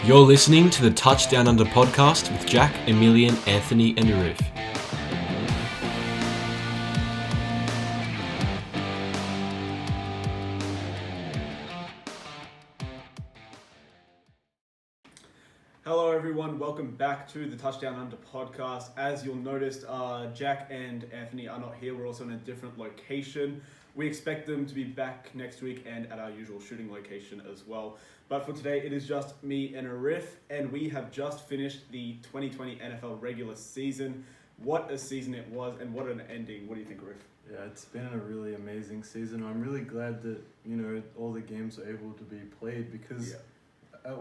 You're listening to the Touchdown Under podcast with Jack, Emilian, Anthony, and Ruth. Hello everyone, welcome back to the Touchdown Under podcast. As you'll notice, Jack and Anthony are not here. We're also in a different location. We expect them to be back next week and at our usual shooting location as well. But for today, it is just me and Arif, and we have just finished the 2020 NFL regular season. What a season it was, and what an ending. What do you think, Arif? Yeah, it's been a really amazing season. I'm really glad that, all the games are able to be played because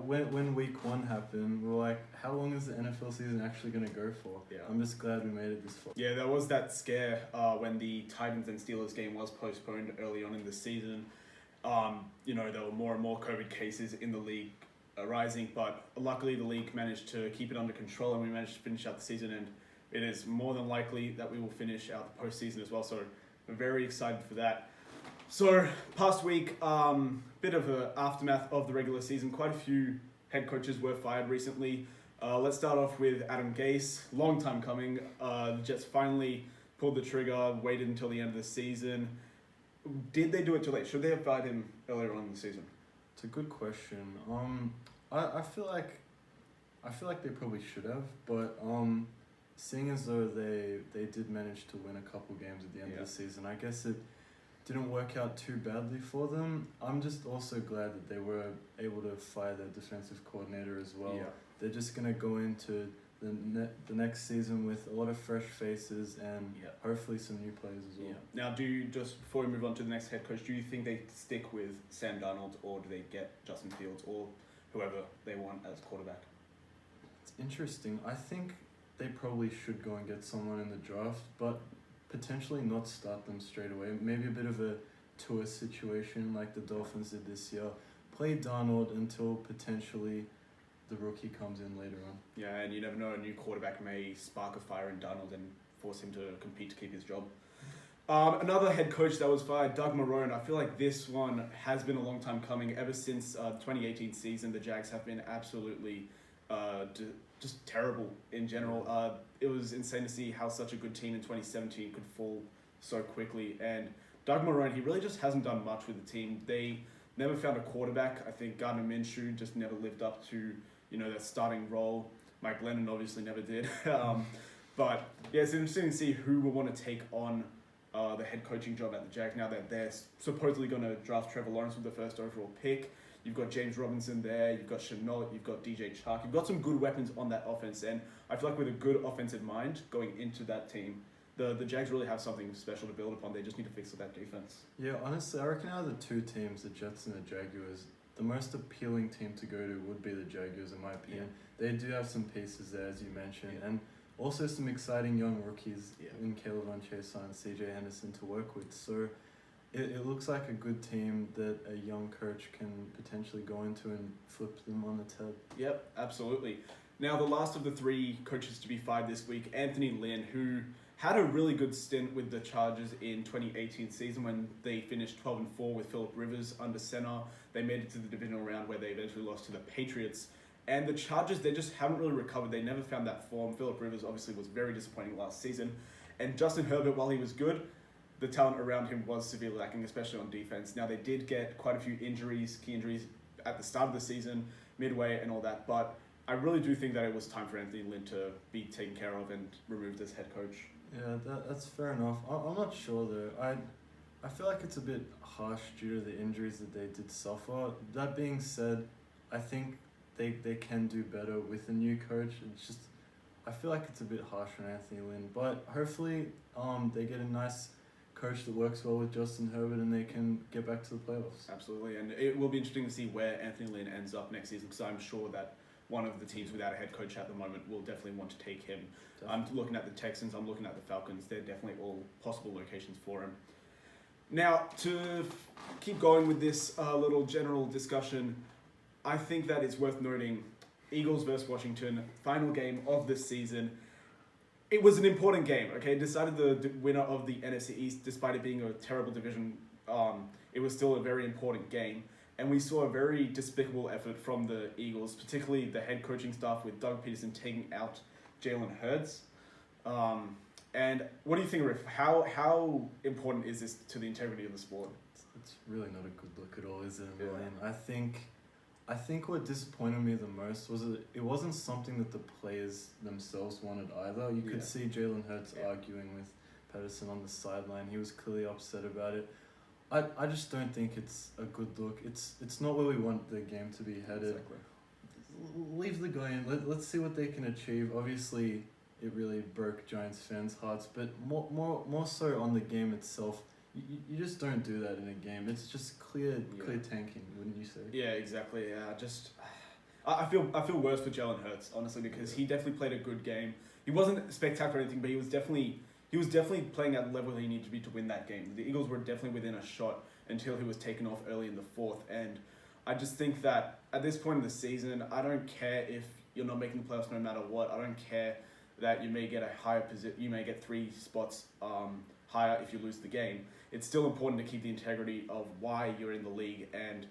when week one happened, we were like, how long is the NFL season actually going to go for? Yeah. I'm just glad we made it this far. Yeah, there was that scare when the Titans and Steelers game was postponed early on in the season. There were more and more COVID cases in the league arising, but luckily the league managed to keep it under control and we managed to finish out the season, and it is more than likely that we will finish out the postseason as well, so we're very excited for that. So, past week, bit of an aftermath of the regular season. Quite a few head coaches were fired recently. Let's start off with Adam Gase. Long time coming. The Jets finally pulled the trigger, waited until the end of the season. Did they do it too late? Should they have fired him earlier on in the season? It's a good question. I feel like they probably should have, but seeing as though they did manage to win a couple games at the end of the season, I guess it didn't work out too badly for them. I'm just also glad that they were able to fire their defensive coordinator as well. Yeah. They're just going to go into the next season with a lot of fresh faces and hopefully some new players as well. Yeah. Now, before we move on to the next head coach, do you think they stick with Sam Darnold, or do they get Justin Fields or whoever they want as quarterback? It's interesting. I think they probably should go and get someone in the draft, but potentially not start them straight away. Maybe a bit of a tour situation like the Dolphins did this year. Play Darnold until potentially the rookie comes in later on. Yeah, and you never know, a new quarterback may spark a fire in Darnold and force him to compete to keep his job. Another head coach that was fired, Doug Marrone. I feel like this one has been a long time coming. Ever since 2018 season, the Jags have been absolutely just terrible in general. It was insane to see how such a good team in 2017 could fall so quickly. And Doug Marrone, he really just hasn't done much with the team. They never found a quarterback. I think Gardner Minshew just never lived up to that starting role. Mike Glennon obviously never did. But yeah, it's interesting to see who will want to take on the head coaching job at the Jags now that they're supposedly going to draft Trevor Lawrence with the first overall pick. You've got James Robinson there, you've got Chenault, you've got DJ Chark. You've got some good weapons on that offense, and I feel like with a good offensive mind going into that team, the Jags really have something special to build upon. They just need to fix that defense. Yeah, honestly, I reckon out of the two teams, the Jets and the Jaguars, the most appealing team to go to would be the Jaguars, in my opinion. Yeah. They do have some pieces there, as you mentioned, and also some exciting young rookies in Caleb Chase and CJ Henderson to work with. So it looks like a good team that a young coach can potentially go into and flip them on its head. Yep, absolutely. Now, the last of the three coaches to be fired this week, Anthony Lynn, who had a really good stint with the Chargers in 2018 season when they finished 12-4 with Phillip Rivers under center. They made it to the divisional round where they eventually lost to the Patriots. And the Chargers, they just haven't really recovered. They never found that form. Phillip Rivers obviously was very disappointing last season. And Justin Herbert, while he was good, the talent around him was severely lacking, especially on defense. Now, they did get quite a few key injuries at the start of the season, midway and all that, but I really do think that it was time for Anthony Lynn to be taken care of and removed as head coach. Yeah, that's fair enough. I'm not sure though. I feel like it's a bit harsh due to the injuries that they did suffer. That being said, I think they can do better with a new coach. It's just, I feel like it's a bit harsh on Anthony Lynn, but hopefully they get a nice coach that works well with Justin Herbert and they can get back to the playoffs. Absolutely, and it will be interesting to see where Anthony Lynn ends up next season, because I'm sure that one of the teams without a head coach at the moment will definitely want to take him. Definitely. I'm looking at the Texans, I'm looking at the Falcons. They're definitely all possible locations for him. Now, to keep going with this little general discussion, I think that it's worth noting Eagles versus Washington, final game of the season. It was an important game, okay? It decided the winner of the NFC East, despite it being a terrible division. It was still a very important game. And we saw a very despicable effort from the Eagles, particularly the head coaching staff with Doug Peterson taking out Jalen Hurts. And what do you think, Riff? How important is this to the integrity of the sport? It's really not a good look at all, is it, Yeah. Emilian? I think what disappointed me the most was that it wasn't something that the players themselves wanted either. You could see Jalen Hurts arguing with Patterson on the sideline. He was clearly upset about it. I just don't think it's a good look. It's not where we want the game to be headed. Exactly. Leave the guy in. Let's see what they can achieve. Obviously, it really broke Giants fans' hearts, but more so on the game itself. You just don't do that in a game. It's just clear tanking, wouldn't you say? Yeah, exactly. I feel worse for Jalen Hurts, honestly, because he definitely played a good game. He wasn't spectacular or anything, but he was definitely playing at the level he needed to be to win that game. The Eagles were definitely within a shot until he was taken off early in the fourth, and I just think that at this point in the season, I don't care if you're not making the playoffs no matter what. I don't care that you may get a higher position, you may get 3 spots higher if you lose the game. It's still important to keep the integrity of why you're in the league. And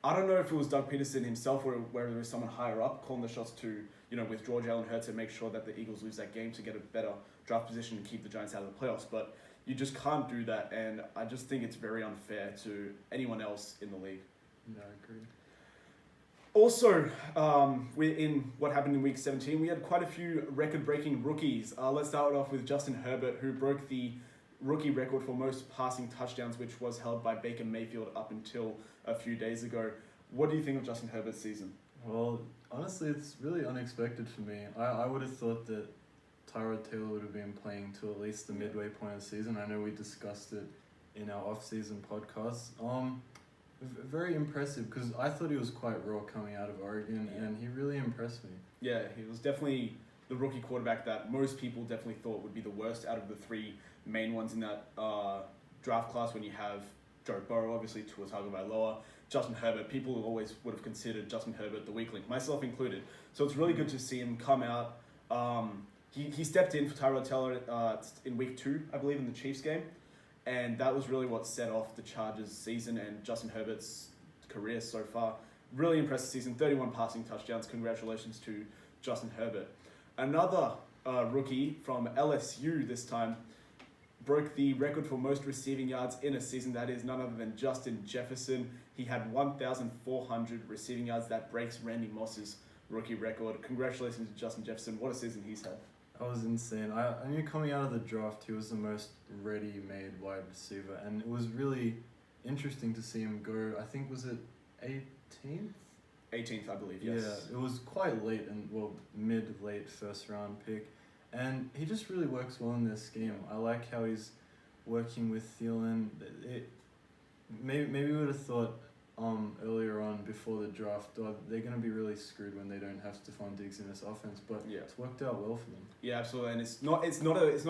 I don't know if it was Doug Peterson himself or whether there was someone higher up calling the shots to, withdraw Jalen Hurts and make sure that the Eagles lose that game to get a better draft position and keep the Giants out of the playoffs. But you just can't do that, and I just think it's very unfair to anyone else in the league. Yeah, I agree. Also, in what happened in Week 17, we had quite a few record-breaking rookies. Let's start off with Justin Herbert, who broke the rookie record for most passing touchdowns, which was held by Baker Mayfield up until a few days ago. What do you think of Justin Herbert's season? Well, honestly, it's really unexpected for me. I would have thought that Tyrod Taylor would have been playing to at least the midway point of the season. I know we discussed it in our off-season podcast. Very impressive, because I thought he was quite raw coming out of Oregon, and he really impressed me. Yeah, he was definitely the rookie quarterback that most people definitely thought would be the worst out of the 3 main ones in that draft class. When you have Joe Burrow, obviously Tua Tagovailoa, Justin Herbert, people always would have considered Justin Herbert the weak link, myself included. So it's really good to see him come out. He stepped in for Tyrod Taylor in Week 2, I believe, in the Chiefs game. And that was really what set off the Chargers' season and Justin Herbert's career so far. Really impressive season, 31 passing touchdowns. Congratulations to Justin Herbert. Another rookie from LSU this time broke the record for most receiving yards in a season. That is none other than Justin Jefferson. He had 1,400 receiving yards. That breaks Randy Moss's rookie record. Congratulations to Justin Jefferson. What a season he's had. That was insane. I knew coming out of the draft he was the most ready-made wide receiver, and it was really interesting to see him go. I think, was it 18th? 18th, I believe, yes. Yeah, it was quite late, mid-late first-round pick, and he just really works well in this scheme. I like how he's working with Thielen. Maybe we would have thought earlier on before the draft, they're going to be really screwed when they don't have Stephon Diggs in this offense, but it's worked out well for them. Yeah, absolutely, and it's not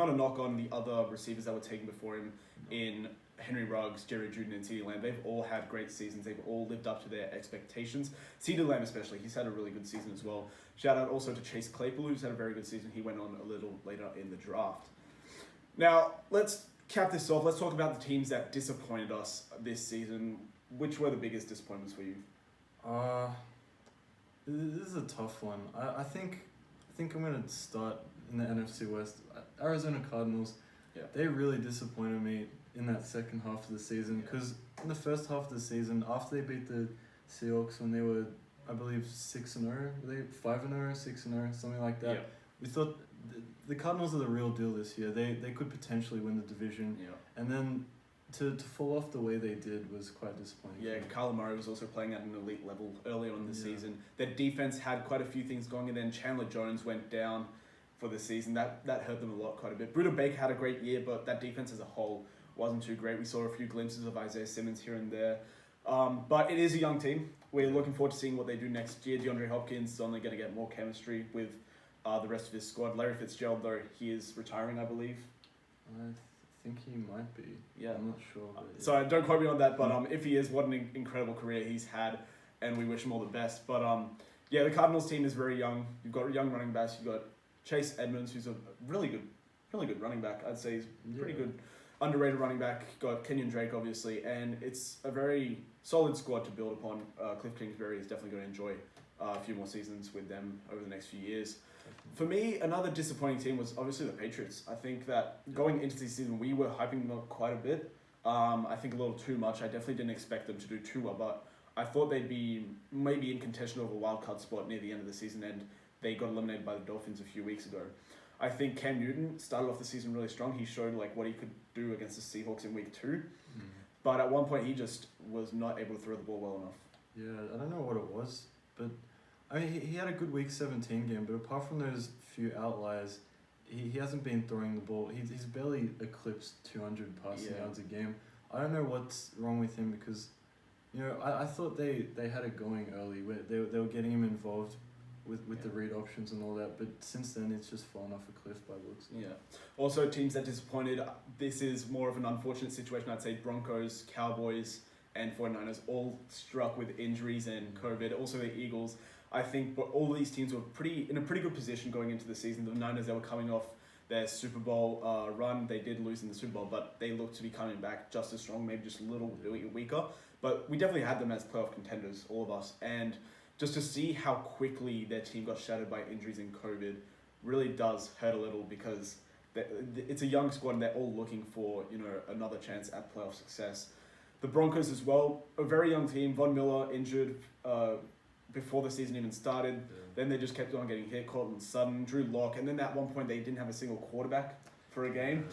a knock on the other receivers that were taken before him in Henry Ruggs, Jerry Jeudy, and CeeDee Lamb. They've all had great seasons. They've all lived up to their expectations. CeeDee Lamb especially, he's had a really good season as well. Shout out also to Chase Claypool, who's had a very good season. He went on a little later in the draft. Now, let's cap this off. Let's talk about the teams that disappointed us this season. Which were the biggest disappointments for you? This is a tough one. I think I'm going to start in the NFC West. Arizona Cardinals, they really disappointed me in that second half of the season, because in the first half of the season, after they beat the Seahawks when they were, I believe, 6-0, were they 5-0, 6-0, something like that. We thought the Cardinals are the real deal this year. They could potentially win the division, and then to fall off the way they did was quite disappointing. Yeah, Kyler Murray was also playing at an elite level earlier on in the season. Their defense had quite a few things going, and then Chandler Jones went down for the season. That hurt them a lot, quite a bit. Budda Baker had a great year, but that defense as a whole wasn't too great. We saw a few glimpses of Isaiah Simmons here and there. But it is a young team. We're looking forward to seeing what they do next year. DeAndre Hopkins is only going to get more chemistry with the rest of his squad. Larry Fitzgerald, though, he is retiring, I believe. I think he might be. Yeah. I'm not sure. But So don't quote me on that, but if he is, what an incredible career he's had, and we wish him all the best. But the Cardinals team is very young. You've got young running backs. You've got Chase Edmonds, who's a really good running back. I'd say he's pretty good. underrated running back, got Kenyon Drake obviously, and it's a very solid squad to build upon. Cliff Kingsbury is definitely going to enjoy a few more seasons with them over the next few years. For me, another disappointing team was obviously the Patriots. I think that going into the season, we were hyping them up quite a bit. I think a little too much. I definitely didn't expect them to do too well, but I thought they'd be maybe in contention of a wildcard spot near the end of the season, and they got eliminated by the Dolphins a few weeks ago. I think Cam Newton started off the season really strong. He showed like what he could do against the Seahawks in week 2. But at one point he just was not able to throw the ball well enough. Yeah, I don't know what it was, but I mean he had a good week 17 game, but apart from those few outliers, he hasn't been throwing the ball. He's barely eclipsed 200 passing yards a game. I don't know what's wrong with him because, you know, I thought they had it going early where they were getting him involved with the read options and all that, but since then it's just fallen off a cliff by looks. Yeah. Also, teams that disappointed, this is more of an unfortunate situation. I'd say Broncos, Cowboys, and 49ers all struck with injuries and COVID. Also the Eagles. I think all these teams were in a pretty good position going into the season. The Niners, they were coming off their Super Bowl run. They did lose in the Super Bowl, but they looked to be coming back just as strong, maybe just a little weaker. But we definitely had them as playoff contenders, all of us. And just to see how quickly their team got shattered by injuries and COVID really does hurt a little because it's a young squad and they're all looking for, you know, another chance at playoff success. The Broncos as well, a very young team. Von Miller injured before the season even started. Yeah. Then they just kept on getting hit. Cortland Sutton, Drew Lock, and then at one point they didn't have a single quarterback for a game.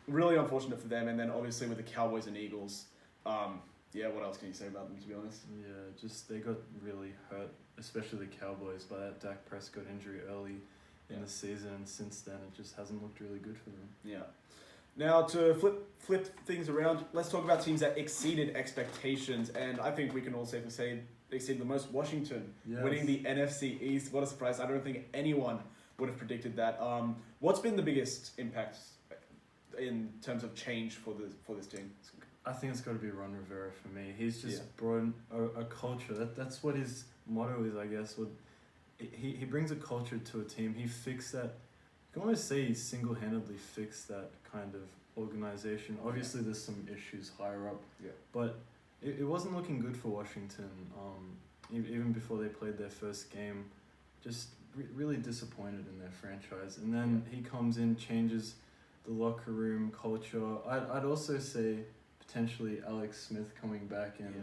Really unfortunate for them. And then obviously with the Cowboys and Eagles, what else can you say about them, to be honest? Yeah, just they got really hurt, especially the Cowboys, by that Dak Prescott injury early in the season, and since then it just hasn't looked really good for them. Yeah. Now to flip things around, let's talk about teams that exceeded expectations, and I think we can all safely say they exceeded the most. Washington winning the NFC East. What a surprise! I don't think anyone would have predicted that. What's been the biggest impact in terms of change for this team? I think it's got to be Ron Rivera for me. He's just brought in a culture. That's what his motto is, I guess. He brings a culture to a team. He fixed that. You can almost say he single-handedly fixed that kind of organization. Obviously, there's some issues higher up, but it wasn't looking good for Washington. Even before they played their first game, just really disappointed in their franchise. And then he comes in, changes the locker room culture. I'd also say potentially Alex Smith coming back and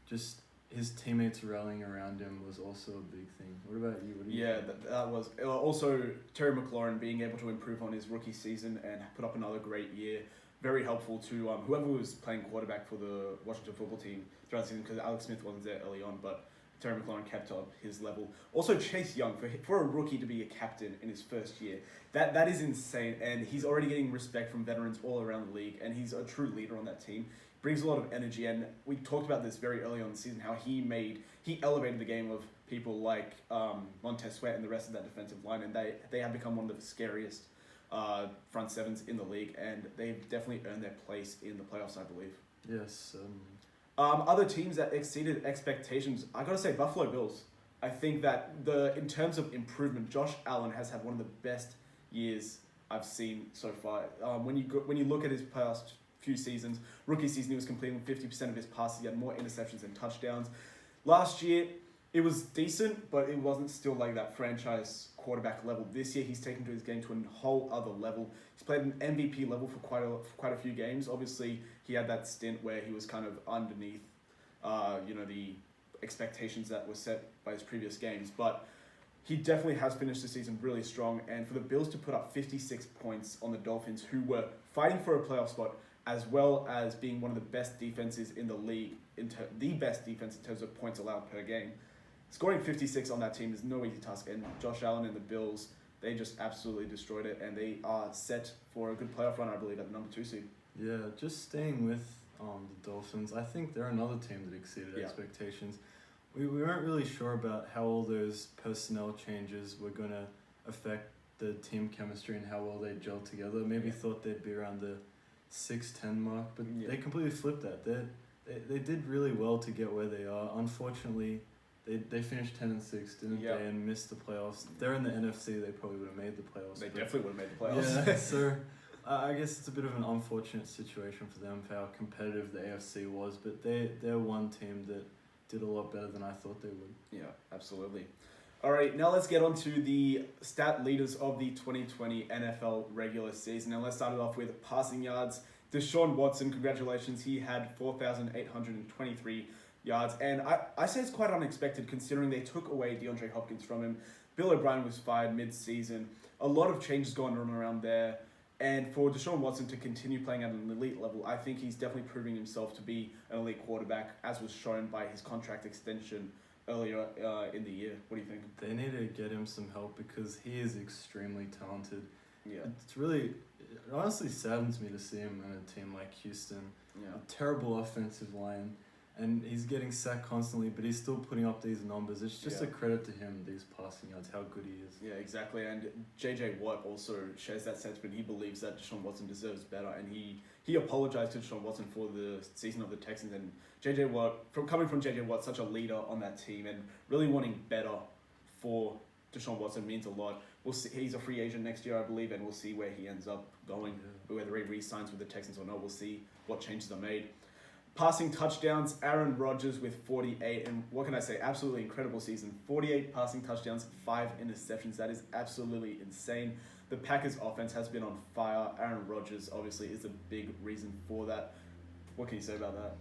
just his teammates rallying around him was also a big thing. What about you? What do you think? That was also Terry McLaurin being able to improve on his rookie season and put up another great year. Very helpful to whoever was playing quarterback for the Washington football team throughout the season, because Alex Smith wasn't there early on, but Terry McLaurin kept up his level. Also, Chase Young, for a rookie to be a captain in his first year, that is insane, and he's already getting respect from veterans all around the league, and he's a true leader on that team. Brings a lot of energy, and we talked about this very early on in the season, how he elevated the game of people like Montez Sweat and the rest of that defensive line, and they have become one of the scariest front sevens in the league, and they've definitely earned their place in the playoffs, I believe. Yes. Other teams that exceeded expectations, I gotta say Buffalo Bills. I think that in terms of improvement, Josh Allen has had one of the best years I've seen so far. When you look at his past few seasons, rookie season he was completing 50% of his passes. He had more interceptions than touchdowns. Last year it was decent, but it wasn't still like that franchise quarterback level. This year he's taken to his game to a whole other level. He's played an MVP level for quite a few games. Obviously he had that stint where he was kind of underneath the expectations that were set by his previous games, but he definitely has finished the season really strong. And for the Bills to put up 56 points on the Dolphins, who were fighting for a playoff spot, as well as being one of the best defenses in the league, the best defense in terms of points allowed per game. Scoring 56 on that team is no easy task, and Josh Allen and the Bills, they just absolutely destroyed it, and they are set for a good playoff run, I believe, at the number 2 seed. Yeah, just staying with the Dolphins, I think they're another team that exceeded expectations. We weren't really sure about how all those personnel changes were going to affect the team chemistry and how well they gel together. Maybe thought they'd be around the 6-10 mark, but they completely flipped that. They did really well to get where they are. Unfortunately, they finished 10-6, didn't they, and missed the playoffs. If they're in the NFC, they probably would have made the playoffs. They definitely would have made the playoffs. Yeah, so I guess it's a bit of an unfortunate situation for them for how competitive the AFC was, but they're one team that did a lot better than I thought they would. Yeah, absolutely. All right, now let's get on to the stat leaders of the 2020 NFL regular season. And let's start it off with passing yards. Deshaun Watson, congratulations. He had 4,823 yards. And I say it's quite unexpected considering they took away DeAndre Hopkins from him. Bill O'Brien was fired mid-season. A lot of changes going on around there. And for Deshaun Watson to continue playing at an elite level, I think he's definitely proving himself to be an elite quarterback, as was shown by his contract extension earlier in the year. What do you think? They need to get him some help because he is extremely talented. Yeah. It honestly saddens me to see him in a team like Houston. Yeah. A terrible offensive line, and he's getting sacked constantly, but he's still putting up these numbers. It's just a credit to him, these passing yards, how good he is. Yeah, exactly. And JJ Watt also shares that sentiment. He believes that Deshaun Watson deserves better, and he apologized to Deshaun Watson for the season of the Texans. And JJ Watt, coming from JJ Watt, such a leader on that team, and really wanting better for Deshaun Watson means a lot. We'll see. He's a free agent next year, I believe, and we'll see where he ends up going, whether he re-signs with the Texans or not. We'll see what changes are made. Passing touchdowns, Aaron Rodgers with 48, and what can I say? Absolutely incredible season. 48 passing touchdowns, 5 interceptions. That is absolutely insane. The Packers offense has been on fire. Aaron Rodgers obviously is a big reason for that. What can you say about that?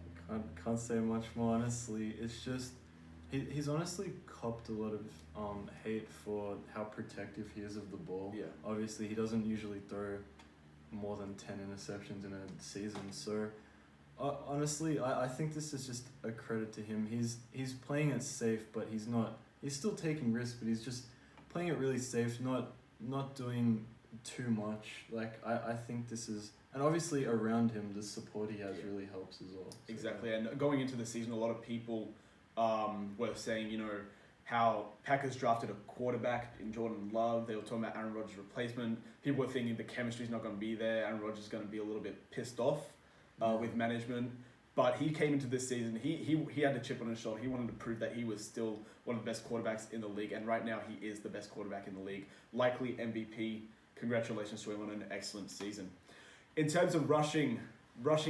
Can't say much more, honestly. It's just, he's honestly copped a lot of hate for how protective he is of the ball. Yeah. Obviously, he doesn't usually throw more than 10 interceptions in a season, so honestly, I think this is just a credit to him. He's playing it safe, but he's still taking risks, but he's just playing it really safe, not doing too much. Like, I think this is, and obviously around him, the support he has really helps as well. So. Exactly, and going into the season, a lot of people were saying, how Packers drafted a quarterback in Jordan Love. They were talking about Aaron Rodgers' replacement. People were thinking the chemistry's not going to be there. Aaron Rodgers is going to be a little bit pissed off with management. But he came into this season, he had the chip on his shoulder. He wanted to prove that he was still one of the best quarterbacks in the league. And right now, he is the best quarterback in the league. Likely MVP. Congratulations to him on an excellent season. In terms of rushing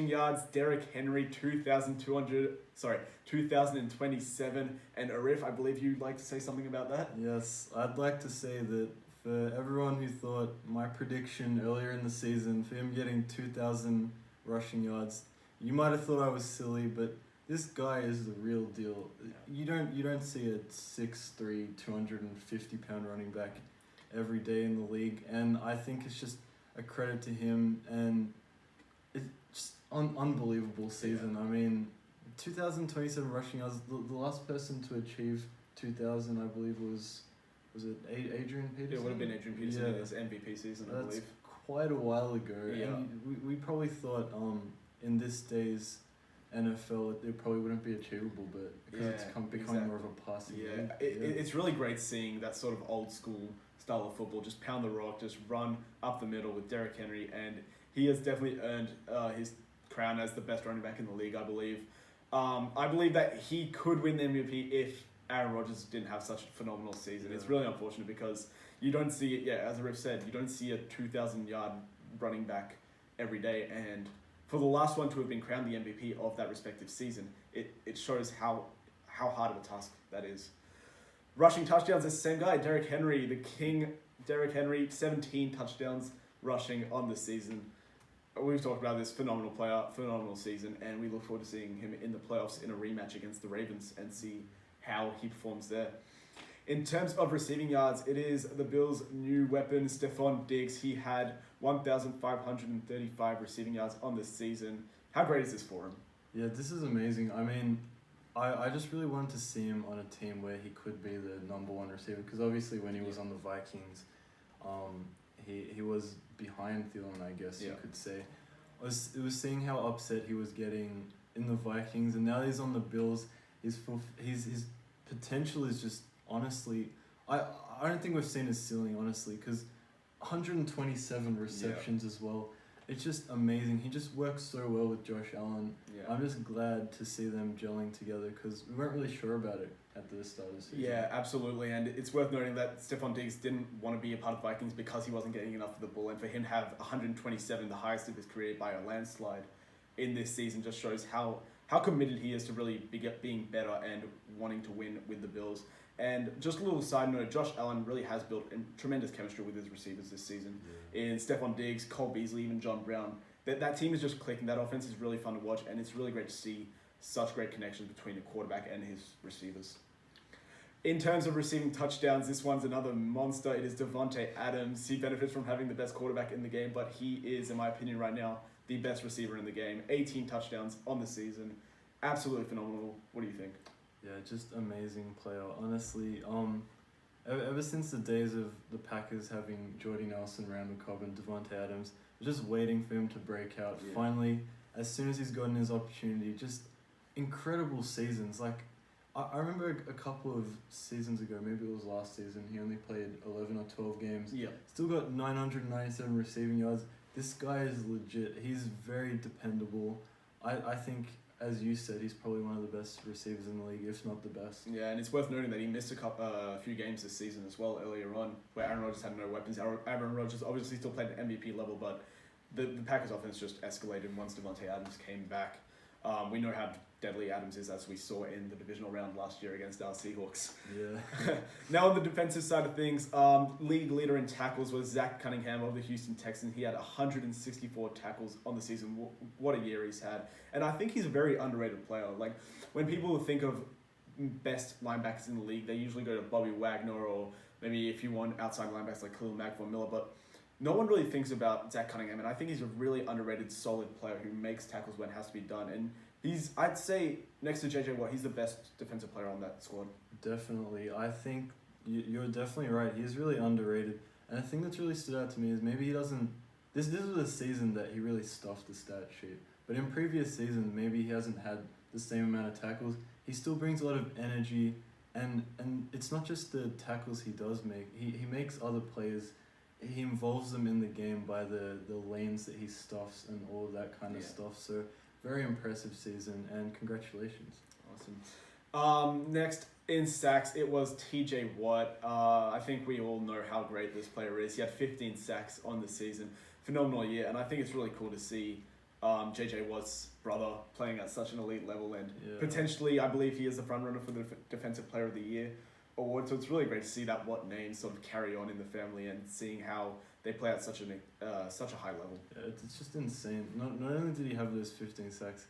yards, Derrick Henry, 2,027. And Arif, I believe you'd like to say something about that? Yes, I'd like to say that for everyone who thought my prediction earlier in the season for him getting 2,000 rushing yards, you might have thought I was silly, but this guy is the real deal. You don't see a 6'3", 250-pound running back every day in the league, and I think it's just a credit to him, and it's just unbelievable season. I mean, 2,027 rushing yards. The last person to achieve 2,000, I believe, was it Adrian Peterson? It would have been Adrian Peterson in his MVP season, I believe. Quite a while ago. Yeah. And we probably thought in this day's NFL it probably wouldn't be achievable, but because it's becoming more of a passing league. It's really great seeing that sort of old school style of football, just pound the rock, just run up the middle with Derrick Henry, and he has definitely earned his crown as the best running back in the league, I believe. I believe that he could win the MVP if Aaron Rodgers didn't have such a phenomenal season. It's really unfortunate because you don't see it, as Arif said, you don't see a 2,000-yard running back every day, and for the last one to have been crowned the MVP of that respective season, it shows how hard of a task that is. Rushing touchdowns, the same guy, Derrick Henry, the king. Derrick Henry, 17 touchdowns rushing on the season. We've talked about this phenomenal player, phenomenal season, and we look forward to seeing him in the playoffs in a rematch against the Ravens and see how he performs there. In terms of receiving yards, it is the Bills' new weapon, Stephon Diggs. He had 1,535 receiving yards on the season. How great is this for him? Yeah, this is amazing. I mean, I just really wanted to see him on a team where he could be the number one receiver, because obviously when he was on the Vikings, he was behind Thielen, I guess you could say. It was seeing how upset he was getting in the Vikings, and now he's on the Bills. His potential is just, honestly, I don't think we've seen his ceiling, honestly, because 127 receptions as well. It's just amazing. He just works so well with Josh Allen. Yeah. I'm just glad to see them gelling together, because we weren't really sure about it, at the start of the season. Yeah, absolutely. And it's worth noting that Stephon Diggs didn't want to be a part of Vikings because he wasn't getting enough of the ball. And for him to have 127, the highest of his career by a landslide in this season, just shows how committed he is to really being better and wanting to win with the Bills. And just a little side note, Josh Allen really has built tremendous chemistry with his receivers this season. In Stephon Diggs, Cole Beasley, even John Brown. That team is just clicking. That offense is really fun to watch, and it's really great to see such great connections between the quarterback and his receivers. In terms of receiving touchdowns, this one's another monster. It is Davante Adams. He benefits from having the best quarterback in the game, but he is, in my opinion right now, the best receiver in the game. 18 touchdowns on the season. Absolutely phenomenal. What do you think? Yeah, just amazing player. Honestly, ever since the days of the Packers having Jordy Nelson, Randall Cobb, and Davante Adams, just waiting for him to break out. Yeah. Finally, as soon as he's gotten his opportunity, just incredible seasons. Like, I remember a couple of seasons ago, maybe it was last season, he only played 11 or 12 games. Yeah. Still got 997 receiving yards. This guy is legit. He's very dependable. I think, as you said, he's probably one of the best receivers in the league, if not the best. Yeah, and it's worth noting that he missed a few games this season as well earlier on, where Aaron Rodgers had no weapons. Aaron Rodgers obviously still played at MVP level, but the Packers offense just escalated once Davante Adams came back. We know how deadly Adams is, as we saw in the divisional round last year against our Seahawks. Yeah. Now on the defensive side of things, league leader in tackles was Zach Cunningham of the Houston Texans. He had 164 tackles on the season. What a year he's had. And I think he's a very underrated player. Like, when people think of best linebackers in the league, they usually go to Bobby Wagner, or maybe if you want outside linebackers like Khalil Mack or Miller, but no one really thinks about Zach Cunningham, and I think he's a really underrated, solid player who makes tackles when it has to be done. And I'd say, next to JJ Watt, he's the best defensive player on that squad. Definitely. I think you're definitely right. He's really underrated. And the thing that's really stood out to me is maybe he doesn't... This was a season that he really stuffed the stat sheet. But in previous seasons, maybe he hasn't had the same amount of tackles. He still brings a lot of energy. And it's not just the tackles he does make. He makes other players... He involves them in the game by the lanes that he stuffs and all of that kind of stuff. So... very impressive season, and congratulations. Awesome. Next in sacks, it was TJ Watt. I think we all know how great this player is. He had 15 sacks on the season. Phenomenal year, and I think it's really cool to see JJ Watt's brother playing at such an elite level, and potentially, I believe he is the front runner for the Defensive Player of the Year award. So it's really great to see that Watt name sort of carry on in the family, and seeing how they play at such a high level. Yeah, it's just insane. Not only did he have those 15 sacks,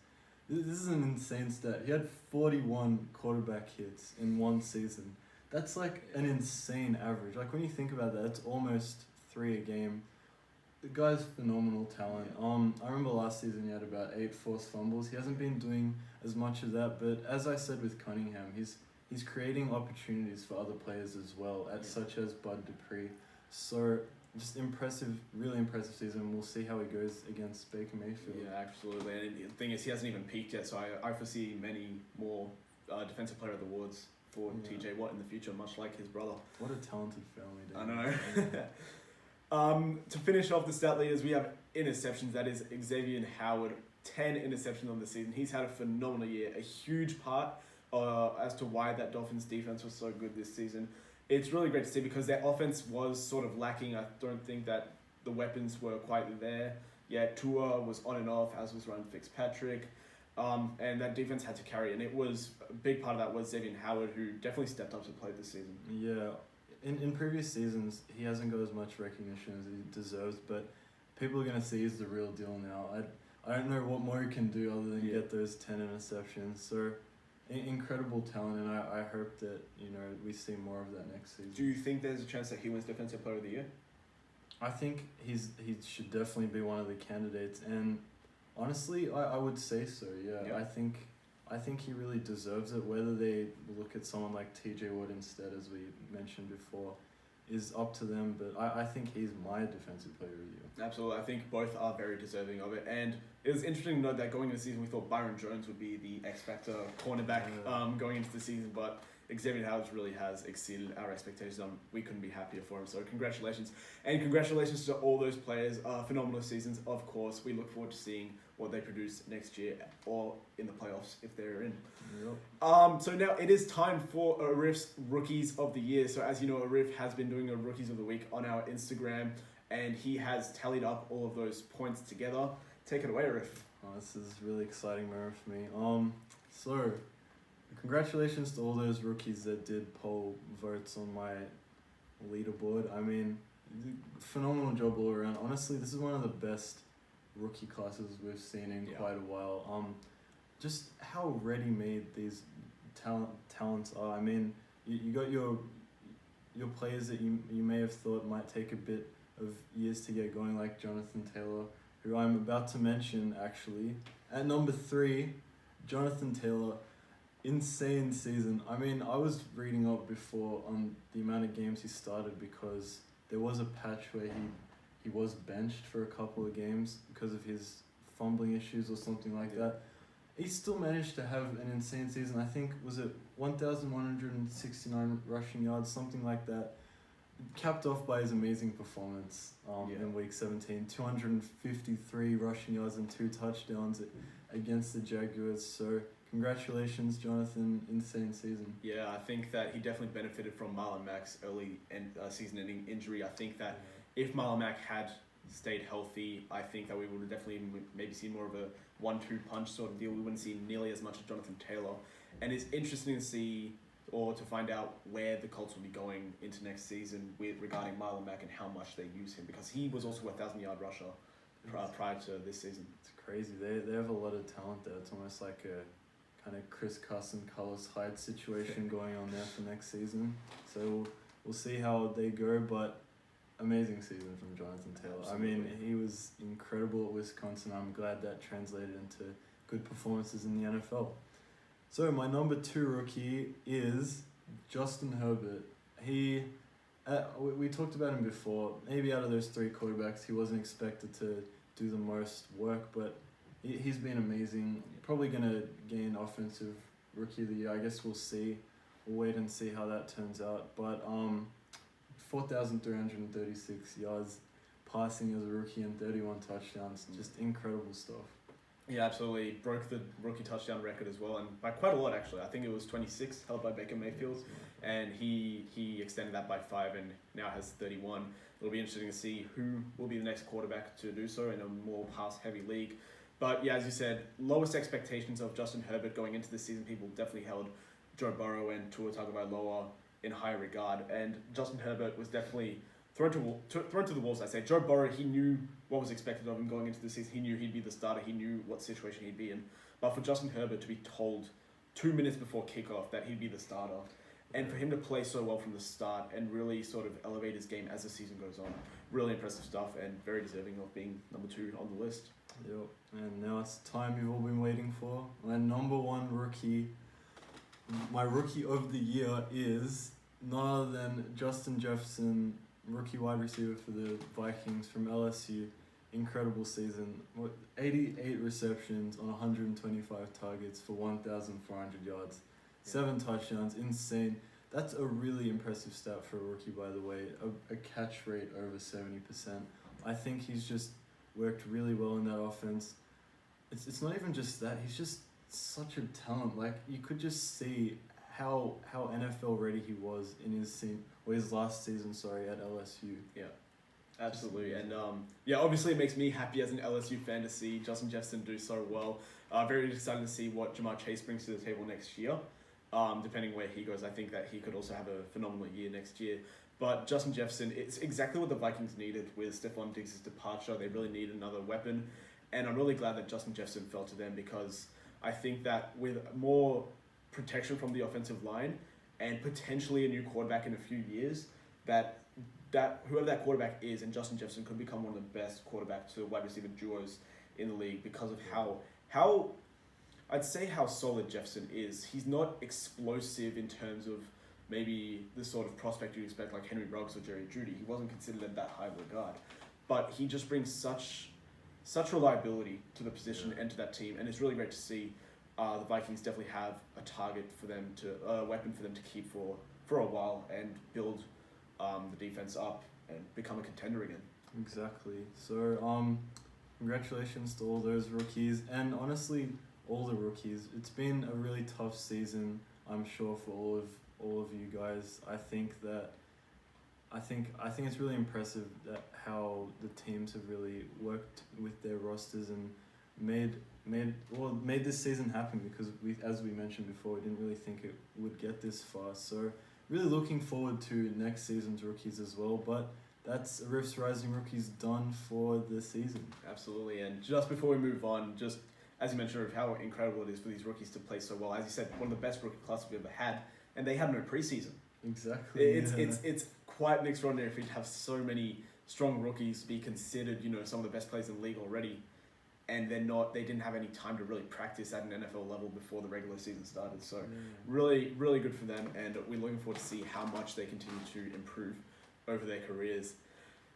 this is an insane stat. He had 41 quarterback hits in one season. That's like an insane average. Like, when you think about that, it's almost 3 a game. The guy's phenomenal talent. I remember last season he had about 8 forced fumbles. He hasn't been doing as much of that, but as I said with Cunningham, he's creating opportunities for other players as well, such as Bud Dupree. So just impressive, really impressive season. We'll see how he goes against Baker Mayfield. Yeah, absolutely. And the thing is, he hasn't even peaked yet, so I foresee many more Defensive Player of the Awards for TJ Watt in the future, much like his brother. What a talented family. I know. To finish off the stat leaders, we have interceptions. That is Xavier Howard, 10 interceptions on the season. He's had a phenomenal year, a huge part as to why that Dolphins defense was so good this season. It's really great to see, because their offense was sort of lacking. I don't think that the weapons were quite there. Yeah, Tua was on and off, as was Ryan Fitzpatrick. And that defense had to carry. And it was a big part of that was Xavier Howard, who definitely stepped up to play this season. Yeah. In previous seasons, he hasn't got as much recognition as he deserves, but people are going to see he's the real deal now. I don't know what more he can do other than get those 10 interceptions. So... incredible talent, and I hope that we see more of that next season. Do you think there's a chance that he wins Defensive Player of the Year? I think he should definitely be one of the candidates, and honestly, I would say so. Yeah. I think he really deserves it. Whether they look at someone like TJ Watt instead, as we mentioned before, is up to them. But I think he's my Defensive Player of the Year. Absolutely, I think both are very deserving of it. And it was interesting to note that going into the season, we thought Byron Jones would be the X-Factor cornerback going into the season, but Xavier Howard really has exceeded our expectations. We couldn't be happier for him. So congratulations. And congratulations to all those players. Phenomenal seasons, of course. We look forward to seeing what they produce next year or in the playoffs if they're in. Yep. So now it is time for Arif's Rookies of the Year. So as you know, Arif has been doing a Rookies of the Week on our Instagram, and he has tallied up all of those points together. Take it away, Arif. Oh, this is a really exciting moment for me. So congratulations to all those rookies that did poll votes on my leaderboard. I mean, phenomenal job all around. Honestly, this is one of the best rookie classes we've seen in quite a while. Just how ready-made these talents are. I mean, you got your players that you may have thought might take a bit of years to get going, like Jonathan Taylor, who I'm about to mention actually. At number 3, Jonathan Taylor, insane season. I mean, I was reading up before on the amount of games he started because there was a patch where he was benched for a couple of games because of his fumbling issues or something like that. He still managed to have an insane season. I think, was it 1,169 rushing yards, something like that. Capped off by his amazing performance in Week 17. 253 rushing yards and 2 touchdowns against the Jaguars. So congratulations, Jonathan. Insane season. Yeah, I think that he definitely benefited from Marlon Mack's early season-ending injury. I think that if Marlon Mack had stayed healthy, I think that we would have definitely maybe seen more of a 1-2 punch sort of deal. We wouldn't see nearly as much of Jonathan Taylor. And it's interesting to see or to find out where the Colts will be going into next season regarding Marlon Mack and how much they use him, because he was also a 1,000-yard rusher prior to this season. It's crazy. They have a lot of talent there. It's almost like a kind of Chris Carson, Carlos Hyde situation going on there for next season. So we'll see how they go, but amazing season from Jonathan Taylor. Absolutely. I mean, he was incredible at Wisconsin. I'm glad that translated into good performances in the NFL. So my number 2 rookie is Justin Herbert. We talked about him before. Maybe out of those 3 quarterbacks, he wasn't expected to do the most work, but he's been amazing. Probably going to gain Offensive Rookie of the Year. I guess we'll see. We'll wait and see how that turns out. But 4,336 yards passing as a rookie and 31 touchdowns. Just incredible stuff. Yeah, absolutely. Broke the rookie touchdown record as well, and by quite a lot actually. I think it was 26 held by Baker Mayfield, and he extended that by 5 and now has 31. It'll be interesting to see who will be the next quarterback to do so in a more pass-heavy league. But yeah, as you said, lowest expectations of Justin Herbert going into the season. People definitely held Joe Burrow and Tua Tagovailoa in high regard, and Justin Herbert was definitely thrown to the wolves. I say Joe Burrow, he knew what was expected of him going into the season. He knew he'd be the starter. He knew what situation he'd be in. But for Justin Herbert to be told 2 minutes before kickoff that he'd be the starter, and for him to play so well from the start and really sort of elevate his game as the season goes on, really impressive stuff and very deserving of being number 2 on the list. Yep. And now it's time you've all been waiting for. My number 1 rookie, my rookie of the year is none other than Justin Jefferson, rookie wide receiver for the Vikings from LSU. Incredible season. 88 receptions on 125 targets for 1,400 yards. 7 touchdowns. Insane. That's a really impressive stat for a rookie, by the way. A catch rate over 70%. I think he's just worked really well in that offense. It's not even just that. He's just such a talent. Like, you could just see how NFL ready he was in his last season, at LSU. Yeah, absolutely. And obviously it makes me happy as an LSU fan to see Justin Jefferson do so well. Very excited to see what Jamar Chase brings to the table next year. Depending where he goes, I think that he could also have a phenomenal year next year. But Justin Jefferson, it's exactly what the Vikings needed with Stephon Diggs' departure. They really need another weapon. And I'm really glad that Justin Jefferson fell to them, because I think that with more protection from the offensive line and potentially a new quarterback in a few years, that whoever that quarterback is, and Justin Jefferson could become one of the best quarterback to wide receiver duos in the league because of how I'd say how solid Jefferson is. He's not explosive in terms of maybe the sort of prospect you'd expect like Henry Ruggs or Jerry Jeudy. He wasn't considered at that high of a regard, but he just brings such reliability to the position and to that team, and it's really great to see the Vikings definitely have a weapon for them to keep for a while and build the defense up and become a contender again. Exactly. So, congratulations to all those rookies, and honestly, all the rookies. It's been a really tough season, I'm sure, for all of you guys. I think it's really impressive that how the teams have really worked with their rosters and made this season happen, because as we mentioned before, we didn't really think it would get this far. So really looking forward to next season's rookies as well. But that's Rift's Rising Rookies done for the season. Absolutely. And just before we move on, just as you mentioned, of how incredible it is for these rookies to play so well. As you said, one of the best rookie classes we've ever had, and they had no preseason. Exactly. It's quite an extraordinary feat to have so many strong rookies be considered, some of the best players in the league already, and they didn't have any time to really practice at an NFL level before the regular season started. So really, really good for them, and we're looking forward to see how much they continue to improve over their careers.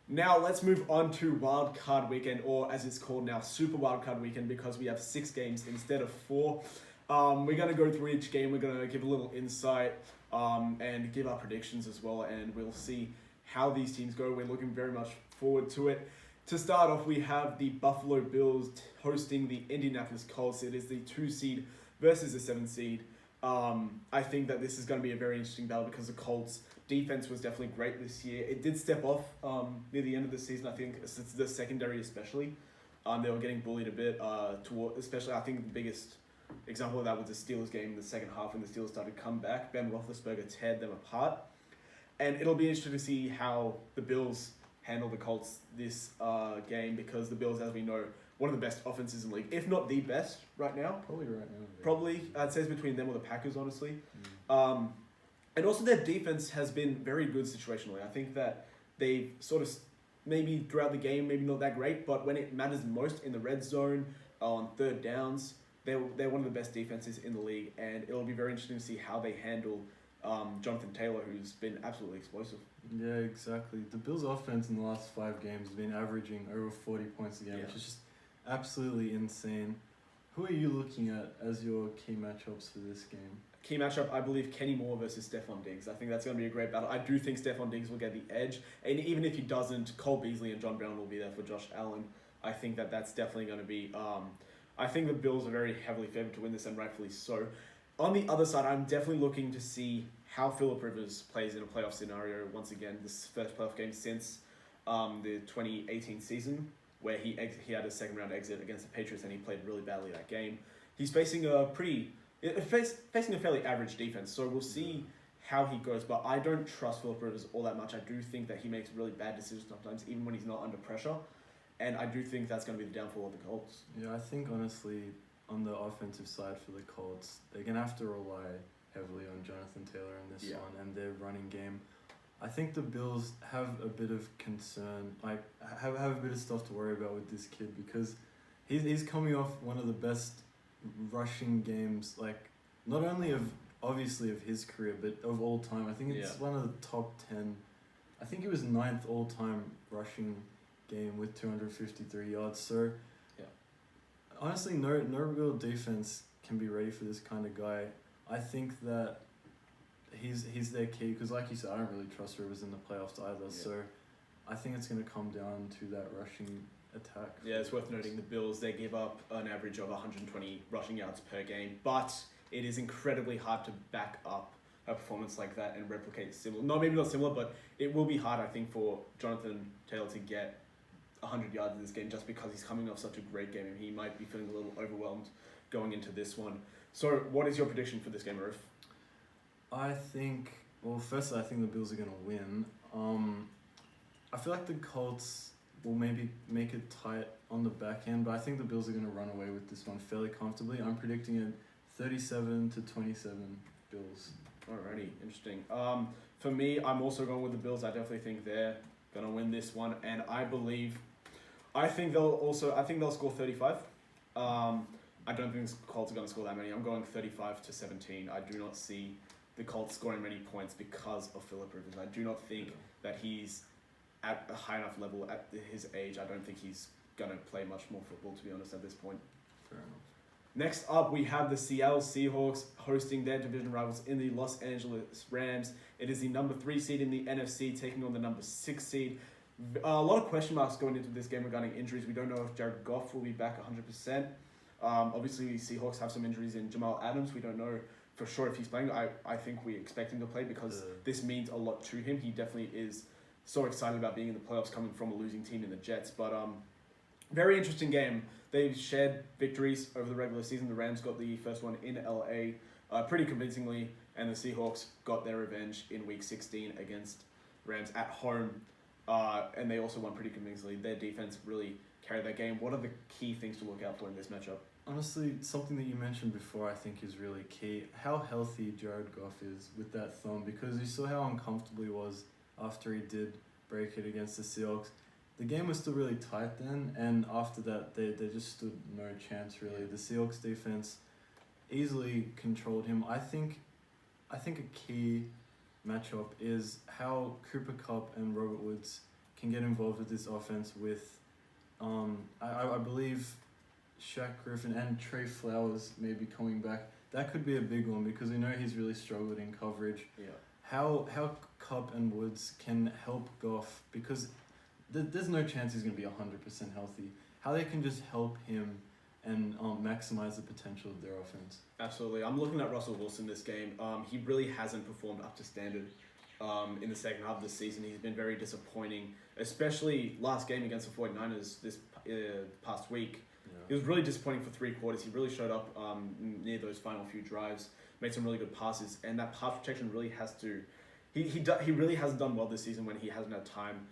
Now let's move on to Wildcard Weekend, or as it's called now, Super Wildcard Weekend, because we have 6 games instead of 4. We're going to go through each game. We're going to give a little insight and give our predictions as well, and we'll see how these teams go. We're looking very much forward to it. To start off, we have the Buffalo Bills hosting the Indianapolis Colts. It is the 2 seed versus the 7 seed. I think that this is going to be a very interesting battle because the Colts' defense was definitely great this year. It did step off near the end of the season, I think, since the secondary especially. They were getting bullied a bit, especially I think the biggest example of that was the Steelers game in the second half when the Steelers started to come back. Ben Roethlisberger teared them apart. And it'll be interesting to see how the Bills handle the Colts this game, because the Bills, as we know, one of the best offenses in the league, if not the best right now. Probably right now. Yeah. Probably, I'd say it's between them or the Packers, honestly. And also their defense has been very good situationally. I think that they've sort of, maybe throughout the game, maybe not that great, but when it matters most in the red zone, on third downs, they're one of the best defenses in the league, and it'll be very interesting to see how they handle Jonathan Taylor, who's been absolutely explosive. Yeah, exactly. The Bills' offense in the last 5 games has been averaging over 40 points a game, which is just absolutely insane. Who are you looking at as your key matchups for this game? Key matchup, I believe Kenny Moore versus Stephon Diggs. I think that's going to be a great battle. I do think Stephon Diggs will get the edge. And even if he doesn't, Cole Beasley and John Brown will be there for Josh Allen. I think that that's definitely going to be... I think the Bills are very heavily favored to win this, and rightfully so. On the other side, I'm definitely looking to see how Phillip Rivers plays in a playoff scenario once again. This first playoff game since the 2018 season, where he had a second-round exit against the Patriots, and he played really badly that game. He's facing a fairly average defense, so we'll see how he goes. But I don't trust Phillip Rivers all that much. I do think that he makes really bad decisions sometimes, even when he's not under pressure. And I do think that's going to be the downfall of the Colts. Yeah, I think honestly, on the offensive side for the Colts, they're going to have to rely heavily on Jonathan Taylor in this one and their running game. I think the Bills have a bit of concern, like have a bit of stuff to worry about with this kid, because he's coming off one of the best rushing games, like not only obviously of his career, but of all time. I think it's one of the top 10. I think it was 9th all time rushing game with 253 yards. So honestly, no real defense can be ready for this kind of guy. I think that he's their key, because like you said, I don't really trust Rivers in the playoffs either. So I think it's going to come down to that rushing attack. Yeah, it's worth noting the Bills, they give up an average of 120 rushing yards per game, but it is incredibly hard to back up a performance like that and replicate similar. No, maybe not similar, but it will be hard, I think, for Jonathan Taylor to get 100 yards in this game, just because he's coming off such a great game and he might be feeling a little overwhelmed going into this one. So what is your prediction for this game, Arif? Firstly, I think the Bills are going to win. I feel like the Colts will maybe make it tight on the back end, but I think the Bills are going to run away with this one fairly comfortably. I'm predicting it 37-27 Bills. Alrighty, interesting. For me, I'm also going with the Bills. I definitely think they're going to win this one, and I think they'll score 35. I don't think the Colts are going to score that many. I'm going 35-17. I do not see the Colts scoring many points because of Phillip Rivers. I do not think that he's at a high enough level at his age. I don't think he's going to play much more football, to be honest, at this point. Fair enough. Next up, we have the Seattle Seahawks hosting their division rivals in the Los Angeles Rams. It is the number 3 seed in the NFC taking on the number 6 seed. A lot of question marks going into this game regarding injuries. We don't know if Jared Goff will be back 100%. Obviously, the Seahawks have some injuries in Jamal Adams. We don't know for sure if he's playing. I think we expect him to play because this means a lot to him. He definitely is so excited about being in the playoffs coming from a losing team in the Jets. But very interesting game. They've shared victories over the regular season. The Rams got the first one in LA pretty convincingly, and the Seahawks got their revenge in Week 16 against Rams at home, and they also won pretty convincingly. Their defense really carried that game. What are the key things to look out for in this matchup? Honestly, something that you mentioned before I think is really key. How healthy Jared Goff is with that thumb, because you saw how uncomfortable he was after he did break it against the Seahawks. The game was still really tight then, and after that, they just stood no chance really. The Seahawks defense easily controlled him. I think a key matchup is how Cooper Kupp and Robert Woods can get involved with this offense with, I believe Shaq Griffin and Trey Flowers may be coming back. That could be a big one because we know he's really struggled in coverage. Yeah. How Kupp and Woods can help Goff, because there's no chance he's going to be 100% healthy. How they can just help him and maximize the potential of their offense. Absolutely. I'm looking at Russell Wilson this game. He really hasn't performed up to standard in the second half of the season. He's been very disappointing, especially last game against the 49ers this past week. Yeah. He was really disappointing for 3 quarters. He really showed up near those final few drives, made some really good passes, and that pass protection really has to... He really hasn't done well this season when he hasn't had time.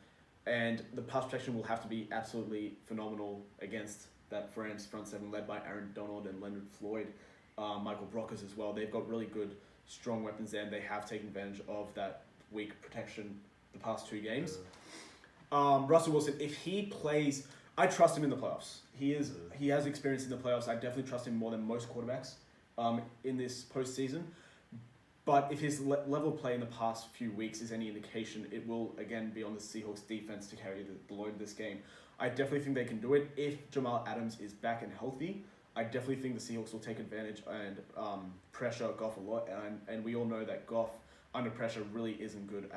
And the pass protection will have to be absolutely phenomenal against that Rams front seven led by Aaron Donald and Leonard Floyd, Michael Brockers as well. They've got really good, strong weapons there, and they have taken advantage of that weak protection the past 2 games. Russell Wilson, if he plays, I trust him in the playoffs. He has experience in the playoffs. I definitely trust him more than most quarterbacks in this postseason. But if his level of play in the past few weeks is any indication, it will again be on the Seahawks defense to carry the load of this game. I definitely think they can do it. If Jamal Adams is back and healthy, I definitely think the Seahawks will take advantage and pressure Goff a lot. And we all know that Goff, under pressure, really isn't good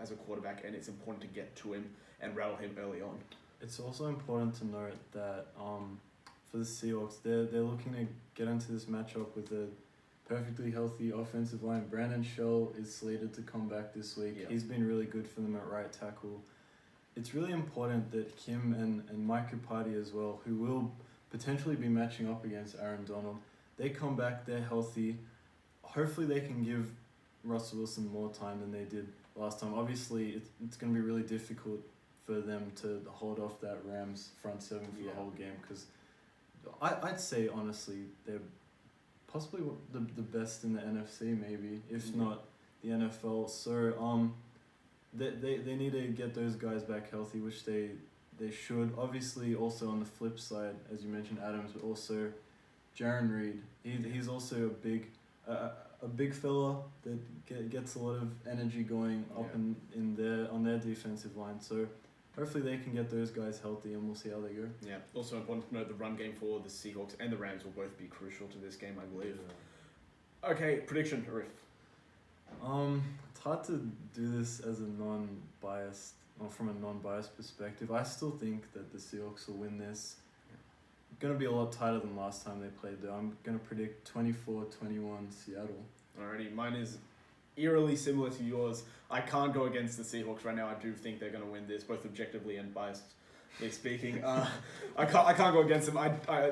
as a quarterback, and it's important to get to him and rattle him early on. It's also important to note that for the Seahawks, they're looking to get into this matchup with a perfectly healthy offensive line. Brandon Shell is slated to come back this week. Yeah. He's been really good for them at right tackle. It's really important that him and Mike Upati as well, who will potentially be matching up against Aaron Donald, they come back, they're healthy. Hopefully they can give Russell Wilson more time than they did last time. Obviously, it's going to be really difficult for them to hold off that Rams front seven for the whole game, because I'd say, honestly, they're possibly the best in the NFC, maybe, if not the NFL. So they need to get those guys back healthy, which they should. Obviously, also on the flip side, as you mentioned, Adams, but also Jarran Reed. He's also a big fella that gets a lot of energy going up on their defensive line. So hopefully they can get those guys healthy, and we'll see how they go. Yeah. Also important to note the run game for the Seahawks and the Rams will both be crucial to this game, I believe. Yeah. Okay, prediction, Arif. It's hard to do this as a non-biased, or from a non-biased perspective. I still think that the Seahawks will win this. Going to be a lot tighter than last time they played, though. I'm going to predict 24-21 Seattle. Alrighty, mine is eerily similar to yours. I can't go against the Seahawks right now. I do think they're going to win this, both objectively and biasedly speaking. I can't go against them.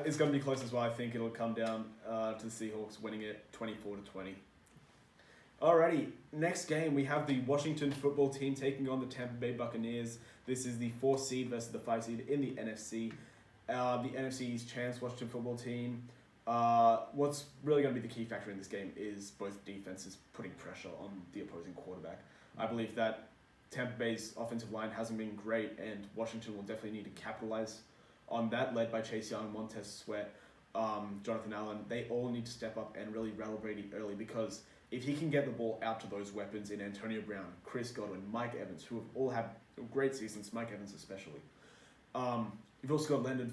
It's going to be close as well. I think it'll come down to the Seahawks winning it 24-20. Alrighty, next game we have the Washington football team taking on the Tampa Bay Buccaneers. This is the 4 seed versus the 5 seed in the NFC. The NFC's chance Washington football team. What's really going to be the key factor in this game is both defenses putting pressure on the opposing quarterback. I believe that Tampa Bay's offensive line hasn't been great, and Washington will definitely need to capitalize on that, led by Chase Young, Montez Sweat, Jonathan Allen. They all need to step up and really rattle Brady early, because if he can get the ball out to those weapons in Antonio Brown, Chris Godwin, Mike Evans, who have all had great seasons, Mike Evans especially. You've also got Leonard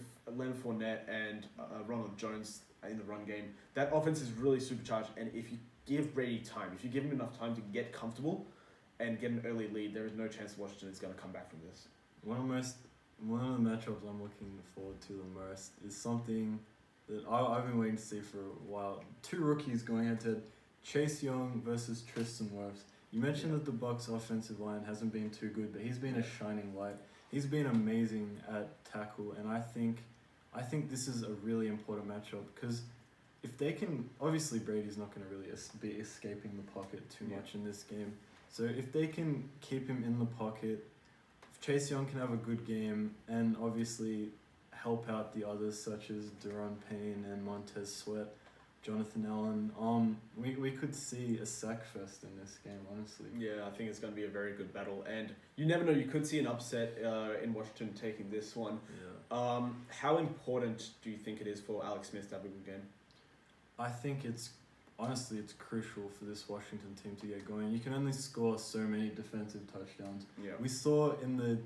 Fournette and Ronald Jones in the run game. That offense is really supercharged, and if you give Brady time, if you give him enough time to get comfortable and get an early lead, there is no chance Washington is going to come back from this. One of the matchups I'm looking forward to the most is something that I've been waiting to see for a while. Two rookies going head to head, Chase Young versus Tristan Wirfs. You mentioned that the Bucks' offensive line hasn't been too good, but he's been a shining light. He's been amazing at tackle, and I think this is a really important matchup because if they can, obviously Brady's not going to really be escaping the pocket too much in this game. So if they can keep him in the pocket, if Chase Young can have a good game and obviously help out the others such as Deron Payne and Montez Sweat, Jonathan Allen, we could see a sack fest in this game, honestly. Yeah, I think it's going to be a very good battle, and you never know, you could see an upset in Washington taking this one. Yeah. How important do you think it is for Alex Smith to have a good game? I think it's crucial for this Washington team to get going. You can only score so many defensive touchdowns. Yeah. We saw in the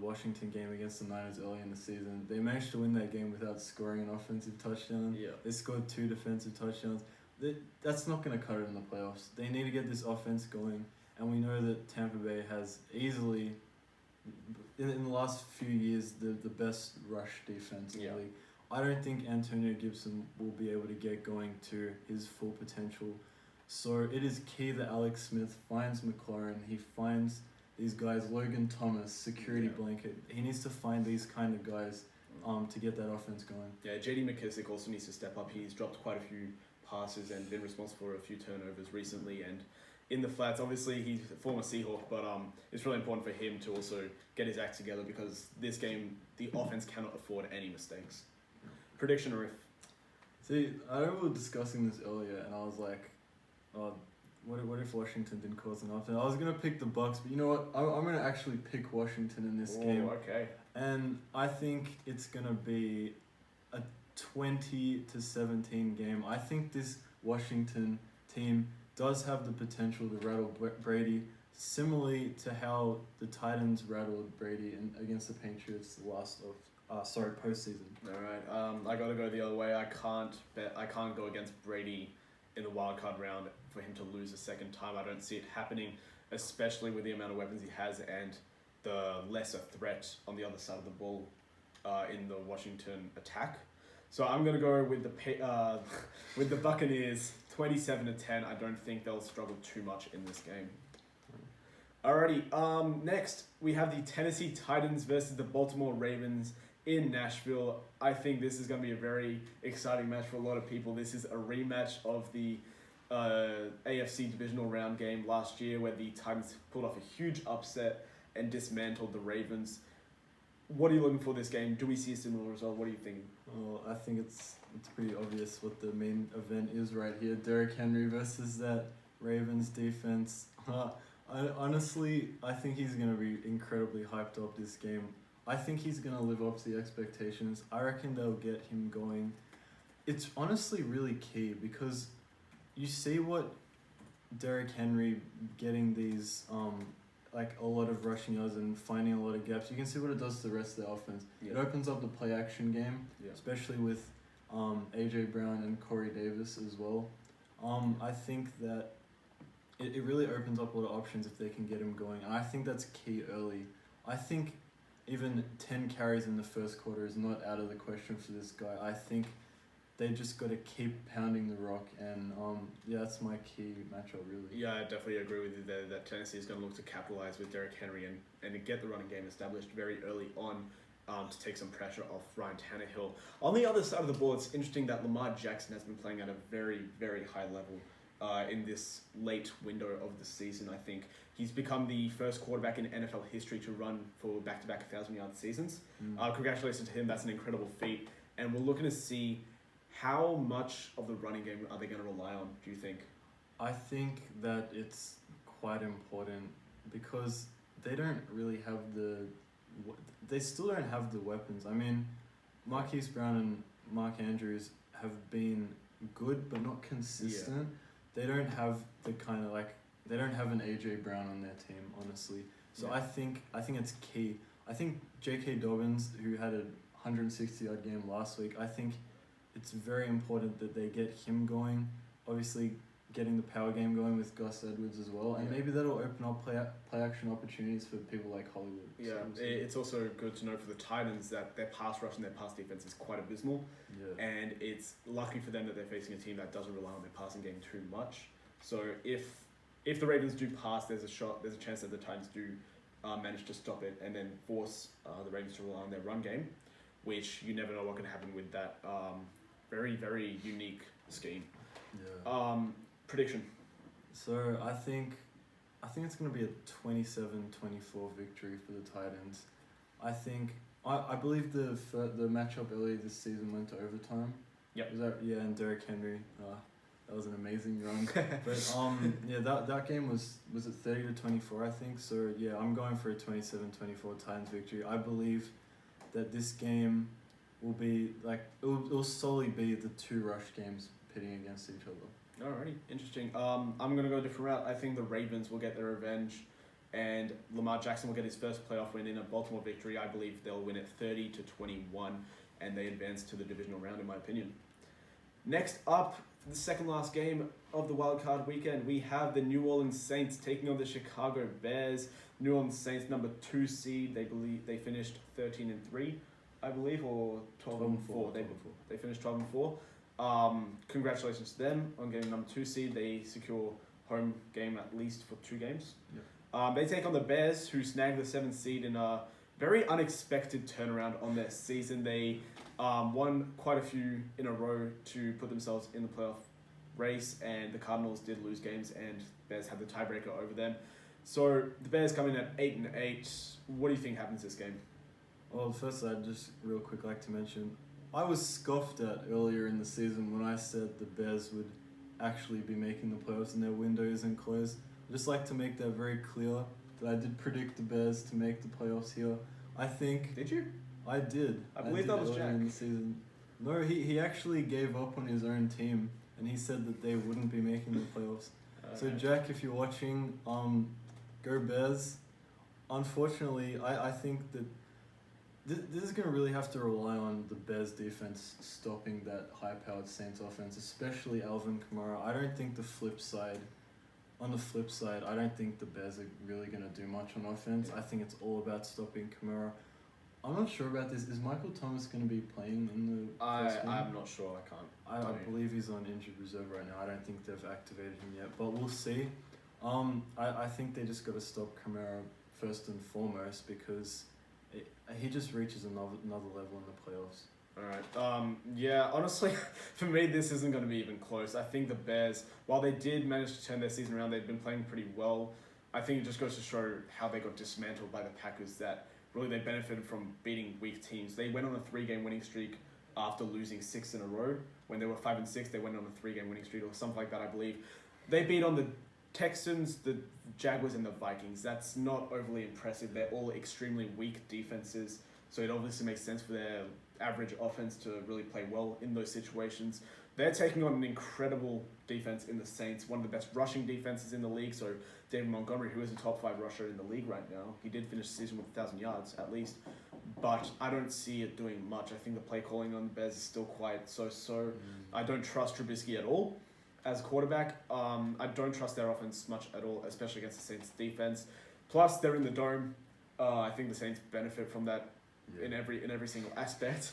Washington game against the Niners early in the season, they managed to win that game without scoring an offensive touchdown. Yeah. They scored 2 defensive touchdowns. That's not going to cut it in the playoffs. They need to get this offense going, and we know that Tampa Bay has easily, in the last few years, the best rush defense in the league. I don't think Antonio Gibson will be able to get going to his full potential. So it is key that Alex Smith finds McLaurin. He finds these guys, Logan Thomas, security blanket. He needs to find these kind of guys to get that offense going. Yeah, J.D. McKissick also needs to step up. He's dropped quite a few passes and been responsible for a few turnovers recently. And in the flats, obviously he's a former Seahawk, but it's really important for him to also get his act together because this game, the offense cannot afford any mistakes. Prediction or if? See, I remember discussing this earlier, and I was like, what if Washington didn't cause an upset? I was going to pick the Bucks, but you know what? I'm going to actually pick Washington in this game. Okay. And I think it's going to be a 20-17 game. I think this Washington team does have the potential to rattle Brady, similarly to how the Titans rattled Brady against the Patriots the last postseason. All right. I got to go the other way. I can't go against Brady in the wildcard round for him to lose a second time. I don't see it happening, especially with the amount of weapons he has and the lesser threat on the other side of the ball in the Washington attack. So I'm gonna go with the Buccaneers, 27-10. I don't think they'll struggle too much in this game. Alrighty. Next we have the Tennessee Titans versus the Baltimore Ravens in Nashville. I think this is going to be a very exciting match for a lot of people. This is a rematch of the AFC divisional round game last year where the Titans pulled off a huge upset and dismantled the Ravens. What are you looking for this game? Do we see a similar result? What are you thinking? Well, I think it's pretty obvious what the main event is right here. Derrick Henry versus that Ravens defense. Honestly, I think he's going to be incredibly hyped up this game. I think he's going to live up to the expectations. I reckon they'll get him going. It's honestly really key because you see what Derrick Henry getting these like a lot of rushing yards and finding a lot of gaps. You can see what it does to the rest of the offense. Yeah. It opens up the play action game, especially with AJ Brown and Corey Davis as well. I think that it really opens up a lot of options if they can get him going. And I think that's key early. I think even 10 carries in the first quarter is not out of the question for this guy. I think they just got to keep pounding the rock, and that's my key matchup, really. Yeah, I definitely agree with you there that Tennessee is going to look to capitalize with Derrick Henry and to get the running game established very early on to take some pressure off Ryan Tannehill. On the other side of the ball, it's interesting that Lamar Jackson has been playing at a very, very high level in this late window of the season. I think he's become the first quarterback in NFL history to run for back-to-back 1,000-yard seasons. Congratulations to him. That's an incredible feat. And we're looking to see how much of the running game are they going to rely on, do you think? I think that it's quite important because they don't really have they still don't have the weapons. I mean, Marquise Brown and Mark Andrews have been good but not consistent. Yeah. They don't have the kind of they don't have an AJ Brown on their team, honestly. So yeah. I think it's key. I think J.K. Dobbins, who had a 160-yard game last week, I think it's very important that they get him going. Obviously, getting the power game going with Gus Edwards as well, and Yeah. maybe that'll open up play action opportunities for people like Hollywood. Yeah, So we'll see. it's also good to know for the Titans that their pass rush and their pass defense is quite abysmal, Yeah. and it's lucky for them that they're facing a team that doesn't rely on their passing game too much. So if the Ravens do pass, there's a chance that the Titans do manage to stop it and then force the Ravens to rely on their run game, which you never know what can happen with that very, very unique scheme. Yeah. Prediction. So I think it's going to be a 27-24 victory for the Titans. I believe the matchup earlier this season went to overtime. Yep. And Derrick Henry. That was an amazing run. But that game was it 30-24, I think. So yeah, I'm going for a 27-24 Titans victory. I believe that this game will be like it'll solely be the two rush games pitting against each other. Alrighty, interesting. I'm going to go a different route. I think the Ravens will get their revenge and Lamar Jackson will get his first playoff win in a Baltimore victory. I believe they'll win it 30-21 and they advance to the divisional round, in my opinion. Next up, the second last game of the Wildcard weekend, we have the New Orleans Saints taking on the Chicago Bears. New Orleans Saints, number 2 seed. They believe they finished 13-3, I believe, or 12-4. They finished 12-4. Congratulations to them on getting number 2 seed. They secure home game at least for 2 games. Yep. They take on the Bears, who snagged the 7th seed in a very unexpected turnaround on their season. They won quite a few in a row to put themselves in the playoff race, and the Cardinals did lose games, and Bears had the tiebreaker over them. So the Bears come in at 8-8. What do you think happens this game? Well, first I'd just real quick like to mention, I was scoffed at earlier in the season when I said the Bears would actually be making the playoffs and their window isn't closed. I'd just like to make that very clear that I did predict the Bears to make the playoffs here. I think... Did you? I did. I believe that was earlier Jack. in the season. No, he actually gave up on his own team and he said that they wouldn't be making the playoffs. So Jack, if you're watching, go Bears. Unfortunately, I think that this is going to really have to rely on the Bears defense stopping that high-powered Saints offense, especially Alvin Kamara. I don't think on the flip side, I don't think the Bears are really going to do much on offense. I think it's all about stopping Kamara. I'm not sure about this. Is Michael Thomas going to be playing in the first game? I'm not sure. I can't. I believe he's on injured reserve right now. I don't think they've activated him yet, but we'll see. I think they just got to stop Kamara first and foremost because he just reaches another level in the playoffs. Alright. Yeah, honestly, for me, this isn't going to be even close. I think the Bears, while they did manage to turn their season around, they've been playing pretty well. I think it just goes to show how they got dismantled by the Packers, that really they benefited from beating weak teams. They went on a 3-game winning streak after losing 6 in a row. When they were 5-6, they went on a 3-game winning streak or something like that, I believe. They beat on the Texans, the Jaguars, and the Vikings. That's not overly impressive. They're all extremely weak defenses, so it obviously makes sense for their average offense to really play well in those situations. They're taking on an incredible defense in the Saints, one of the best rushing defenses in the league. So David Montgomery, who is a top 5 rusher in the league right now, he did finish the season with 1,000 yards at least, but I don't see it doing much. I think the play calling on the Bears is still quite so. I don't trust Trubisky at all as a quarterback. I don't trust their offense much at all, especially against the Saints defense. Plus, they're in the dome. I think the Saints benefit from that in every single aspect,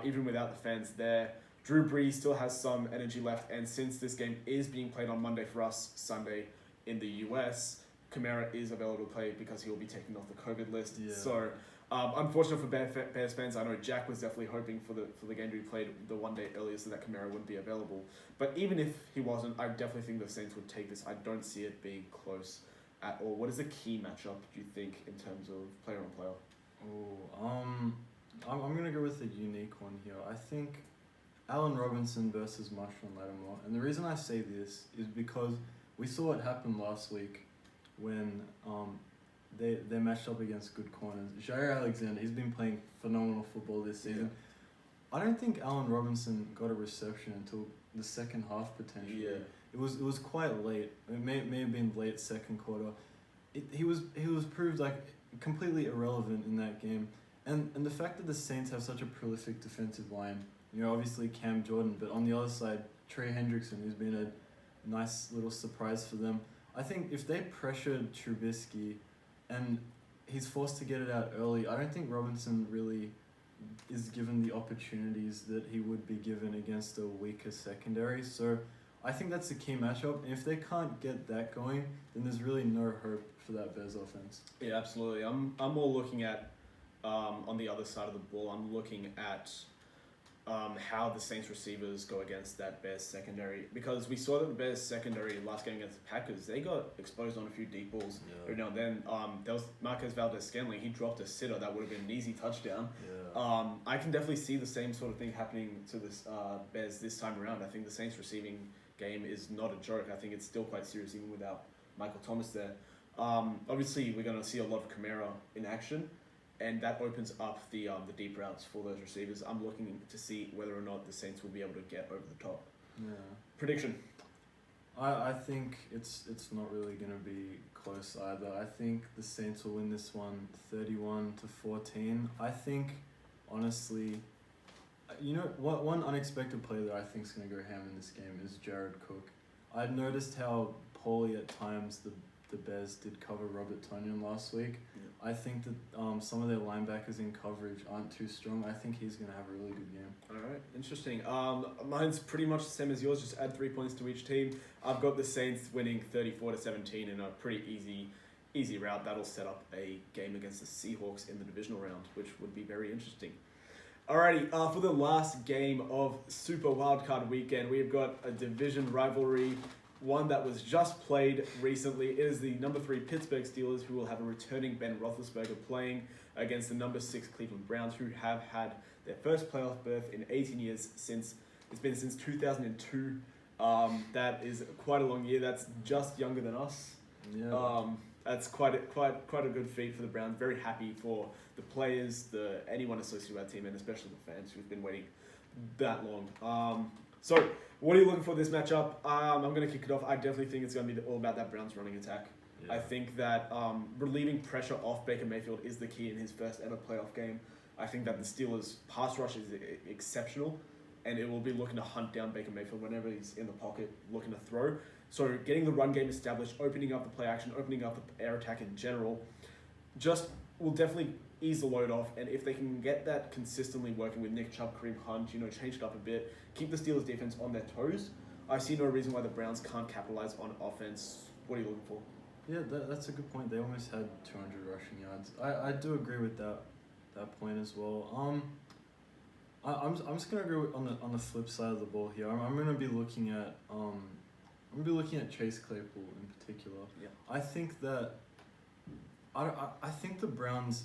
even without the fans there. Drew Brees still has some energy left, and since this game is being played on Monday for us, Sunday in the US, Kamara is available to play because he will be taken off the COVID list. Yeah. So, unfortunate for Bears fans, I know Jack was definitely hoping for the game to be played the one day earlier so that Kamara wouldn't be available. But even if he wasn't, I definitely think the Saints would take this. I don't see it being close at all. What is the key matchup, do you think, in terms of player on player? I'm going to go with a unique one here. I think Allen Robinson versus Marshawn Lattimore. And the reason I say this is because we saw what happened last week when they matched up against good corners. Jair Alexander, he's been playing phenomenal football this season. Yeah. I don't think Allen Robinson got a reception until the second half potentially. Yeah. It was quite late. It may have been late second quarter. He was proved like completely irrelevant in that game. And the fact that the Saints have such a prolific defensive line, obviously Cam Jordan, but on the other side, Trey Hendrickson, who's been a nice little surprise for them. I think if they pressured Trubisky and he's forced to get it out early, I don't think Robinson really is given the opportunities that he would be given against a weaker secondary. So I think that's the key matchup. And if they can't get that going, then there's really no hope for that Bears offense. Yeah, absolutely. I'm more looking at on the other side of the ball. I'm looking at how the Saints receivers go against that Bears secondary, because we saw that the Bears secondary last game against the Packers, they got exposed on a few deep balls every now and then. There was Marquez Valdez-Scantling. He dropped a sitter that would have been an easy touchdown. I can definitely see the same sort of thing happening to this Bears this time around. I think the Saints receiving game is not a joke. I think it's still quite serious even without Michael Thomas there. Obviously, we're going to see a lot of Kamara in action, and that opens up the deep routes for those receivers. I'm looking to see whether or not the Saints will be able to get over the top. Yeah. Prediction? I think it's not really going to be close either. I think the Saints will win this one 31-14. I think, honestly, one unexpected play that I think is going to go ham in this game is Jared Cook. I noticed how poorly at times the Bears did cover Robert Tonyan last week. I think that some of their linebackers in coverage aren't too strong. I think he's going to have a really good game. All right, interesting. Mine's pretty much the same as yours. Just add 3 points to each team. I've got the Saints winning 34-17 in a pretty easy route. That'll set up a game against the Seahawks in the divisional round, which would be very interesting. Alrighty, for the last game of Super Wildcard Weekend, we've got a division rivalry, one that was just played recently. It is the number 3 Pittsburgh Steelers, who will have a returning Ben Roethlisberger playing against the number 6 Cleveland Browns, who have had their first playoff berth in 18 years since 2002. That is quite a long year. That's just younger than us. Yeah. That's quite a good feat for the Browns. Very happy for the players, anyone associated with that team, and especially the fans who've been waiting that long. So, what are you looking for this matchup? I'm going to kick it off. I definitely think it's going to be all about that Browns running attack. Yeah. I think that relieving pressure off Baker Mayfield is the key in his first ever playoff game. I think that the Steelers' pass rush is exceptional, and it will be looking to hunt down Baker Mayfield whenever he's in the pocket looking to throw. So getting the run game established, opening up the play action, opening up the air attack in general, just will definitely ease the load off. And if they can get that consistently working with Nick Chubb, Kareem Hunt, change it up a bit, keep the Steelers defense on their toes, I see no reason why the Browns can't capitalize on offense. What are you looking for? Yeah, that's a good point. They almost had 200 rushing yards. I do agree with that point as well. I'm just gonna agree on the flip side of the ball here. I'm gonna be looking at Chase Claypool in particular. Yeah. I think that I think the Browns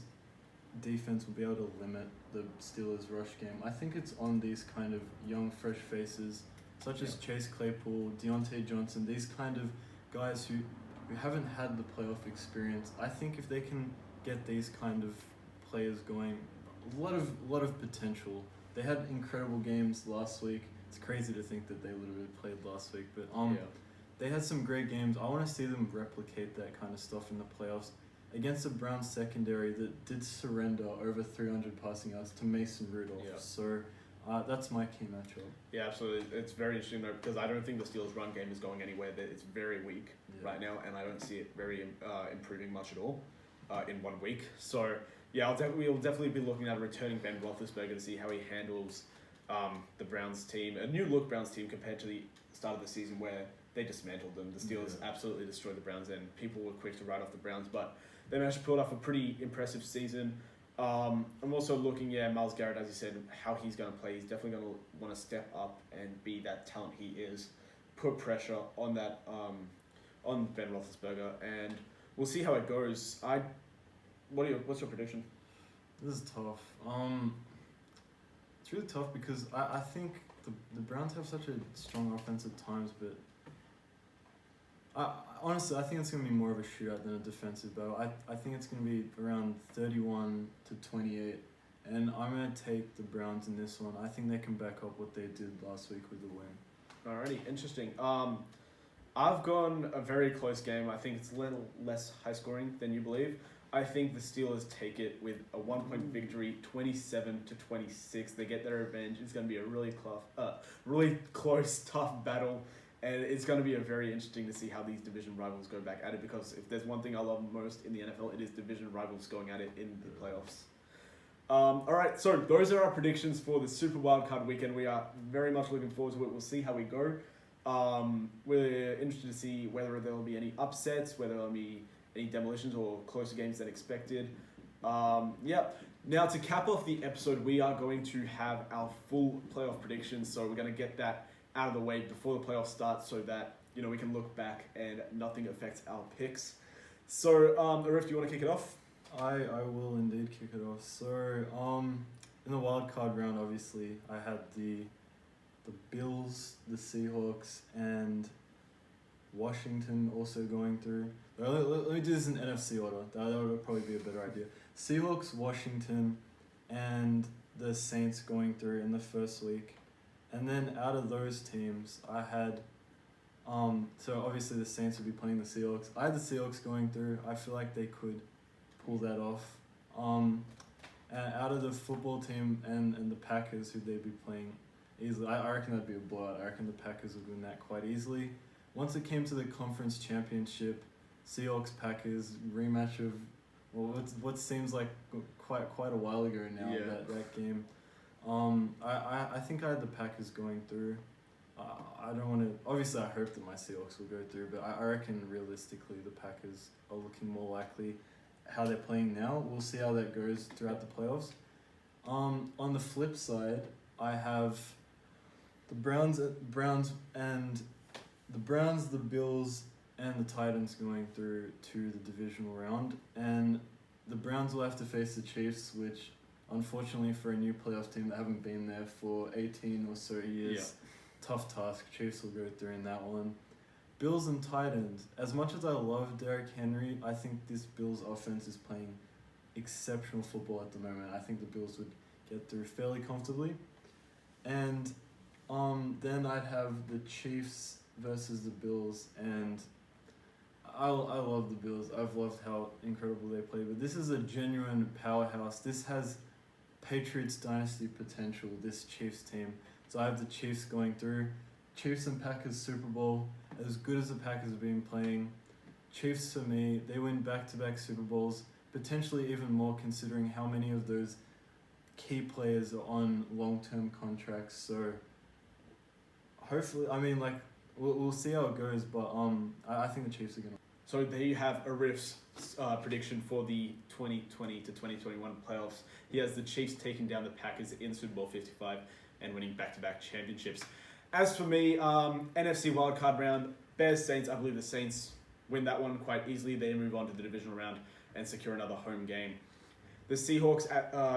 defense will be able to limit the Steelers' rush game. I think it's on these kind of young, fresh faces, such as Chase Claypool, Deontay Johnson, these kind of guys who haven't had the playoff experience. I think if they can get these kind of players going, a lot of potential. They had incredible games last week. It's crazy to think that they literally played last week, but they had some great games. I want to see them replicate that kind of stuff in the playoffs against a Browns secondary that did surrender over 300 passing yards to Mason Rudolph. Yeah. So that's my key matchup. Yeah, absolutely. It's very interesting though, because I don't think the Steelers' run game is going anywhere. It's very weak right now, and I don't see it very improving much at all in 1 week. So yeah, we'll definitely be looking at returning Ben Roethlisberger to see how he handles the Browns team, a new look Browns team compared to the start of the season where they dismantled them. The Steelers absolutely destroyed the Browns, and people were quick to write off the Browns, but they managed to pull off a pretty impressive season. I'm also looking, Myles Garrett, as you said, how he's going to play. He's definitely going to want to step up and be that talent he is, put pressure on that on Ben Roethlisberger, and we'll see how it goes. What's your prediction? This is tough. It's really tough because I think the Browns have such a strong offense at times, but honestly, I think it's going to be more of a shootout than a defensive battle. I think it's going to be around 31-28, and I'm going to take the Browns in this one. I think they can back up what they did last week with the win. Alrighty, interesting. I've gone a very close game. I think it's a little less high scoring than you believe. I think the Steelers take it with a 1-point victory, 27-26. They get their revenge. It's going to be a really close, tough battle. And it's going to be very interesting to see how these division rivals go back at it, because if there's one thing I love most in the NFL, it is division rivals going at it in the playoffs. All right, so those are our predictions for the Super Wildcard weekend. We are very much looking forward to it. We'll see how we go. We're interested to see whether there will be any upsets, whether there will be any demolitions or closer games than expected. Yeah. Now, to cap off the episode, we are going to have our full playoff predictions. So we're going to get that out of the way before the playoffs start, so that we can look back and nothing affects our picks. So, Arif, do you want to kick it off? I will indeed kick it off. So, in the wild card round, obviously, I had the Bills, the Seahawks, and Washington also going through. Let me do this in NFC order. That would probably be a better idea. Seahawks, Washington, and the Saints going through in the first week. And then out of those teams, I had, so obviously the Saints would be playing the Seahawks. I had the Seahawks going through. I feel like they could pull that off. And out of the football team and the Packers, who they'd be playing easily, I reckon that'd be a blowout. I reckon the Packers would win that quite easily. Once it came to the conference championship, Seahawks-Packers rematch of, well, what seems like quite a while ago now, that game. I think I had the Packers going through. I don't want to. Obviously, I hope that my Seahawks will go through, but I reckon realistically the Packers are looking more likely. How they're playing now, we'll see how that goes throughout the playoffs. On the flip side, I have the Browns, the Bills, and the Titans going through to the divisional round, and the Browns will have to face the Chiefs, which, unfortunately for a new playoff team that haven't been there for 18 or so years, tough task. Chiefs will go through in that one. Bills and Titans. As much as I love Derrick Henry, I think this Bills offense is playing exceptional football at the moment. I think the Bills would get through fairly comfortably. And then I'd have the Chiefs versus the Bills, and I love the Bills. I've loved how incredible they play, but this is a genuine powerhouse. This has Patriots dynasty potential, this Chiefs team. So I have the Chiefs going through. Chiefs and Packers Super Bowl, as good as the Packers have been playing. Chiefs for me, they win back-to-back Super Bowls, potentially even more considering how many of those key players are on long-term contracts. So hopefully, we'll see how it goes, but I think the Chiefs are going to. So there you have Arif's prediction for the 2020 to 2021 playoffs. He has the Chiefs taking down the Packers in Super Bowl 55 and winning back-to-back championships. As for me, NFC wildcard round, Bears-Saints. I believe the Saints win that one quite easily. They move on to the divisional round and secure another home game. The Seahawks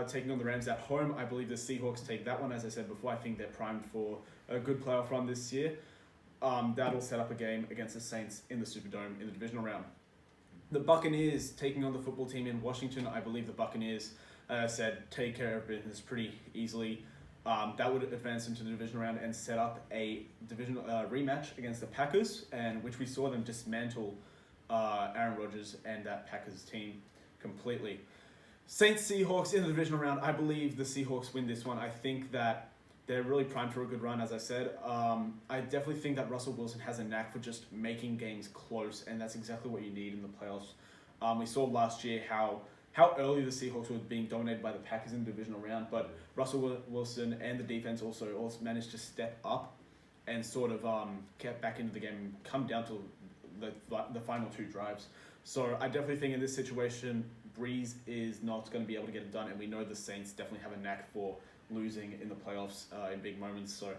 taking on the Rams at home. I believe the Seahawks take that one. As I said before, I think they're primed for a good playoff run this year. That'll set up a game against the Saints in the Superdome in the divisional round. The Buccaneers taking on the football team in Washington. I believe the Buccaneers, as I said, take care of business pretty easily. That would advance into the divisional round and set up a divisional rematch against the Packers, and which we saw them dismantle Aaron Rodgers and that Packers team completely. Saints-Seahawks in the divisional round. I believe the Seahawks win this one. I think that they're really primed for a good run, as I said. I definitely think that Russell Wilson has a knack for just making games close, and that's exactly what you need in the playoffs. We saw last year how early the Seahawks were being dominated by the Packers in the divisional round, but Russell Wilson and the defense also managed to step up and sort of get back into the game and come down to the final two drives. So I definitely think in this situation, Breeze is not going to be able to get it done, and we know the Saints definitely have a knack for losing in the playoffs in big moments. So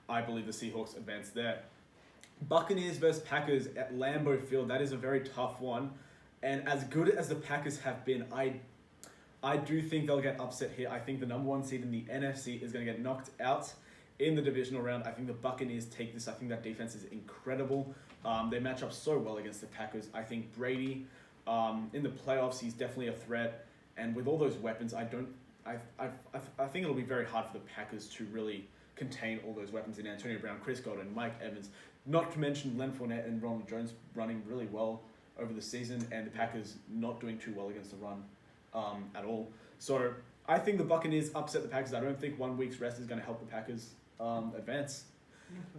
I believe the Seahawks advance there. Buccaneers versus Packers at Lambeau Field. That is a very tough one. And as good as the Packers have been, I do think they'll get upset here. I think the number one seed in the NFC is going to get knocked out in the divisional round. I think the Buccaneers take this. I think that defense is incredible. They match up so well against the Packers. I think Brady, in the playoffs, he's definitely a threat. And with all those weapons, I think it'll be very hard for the Packers to really contain all those weapons in Antonio Brown, Chris Godwin, Mike Evans, not to mention Len Fournette and Ronald Jones running really well over the season, and the Packers not doing too well against the run at all. So I think the Buccaneers upset the Packers. I don't think 1 week's rest is going to help the Packers advance.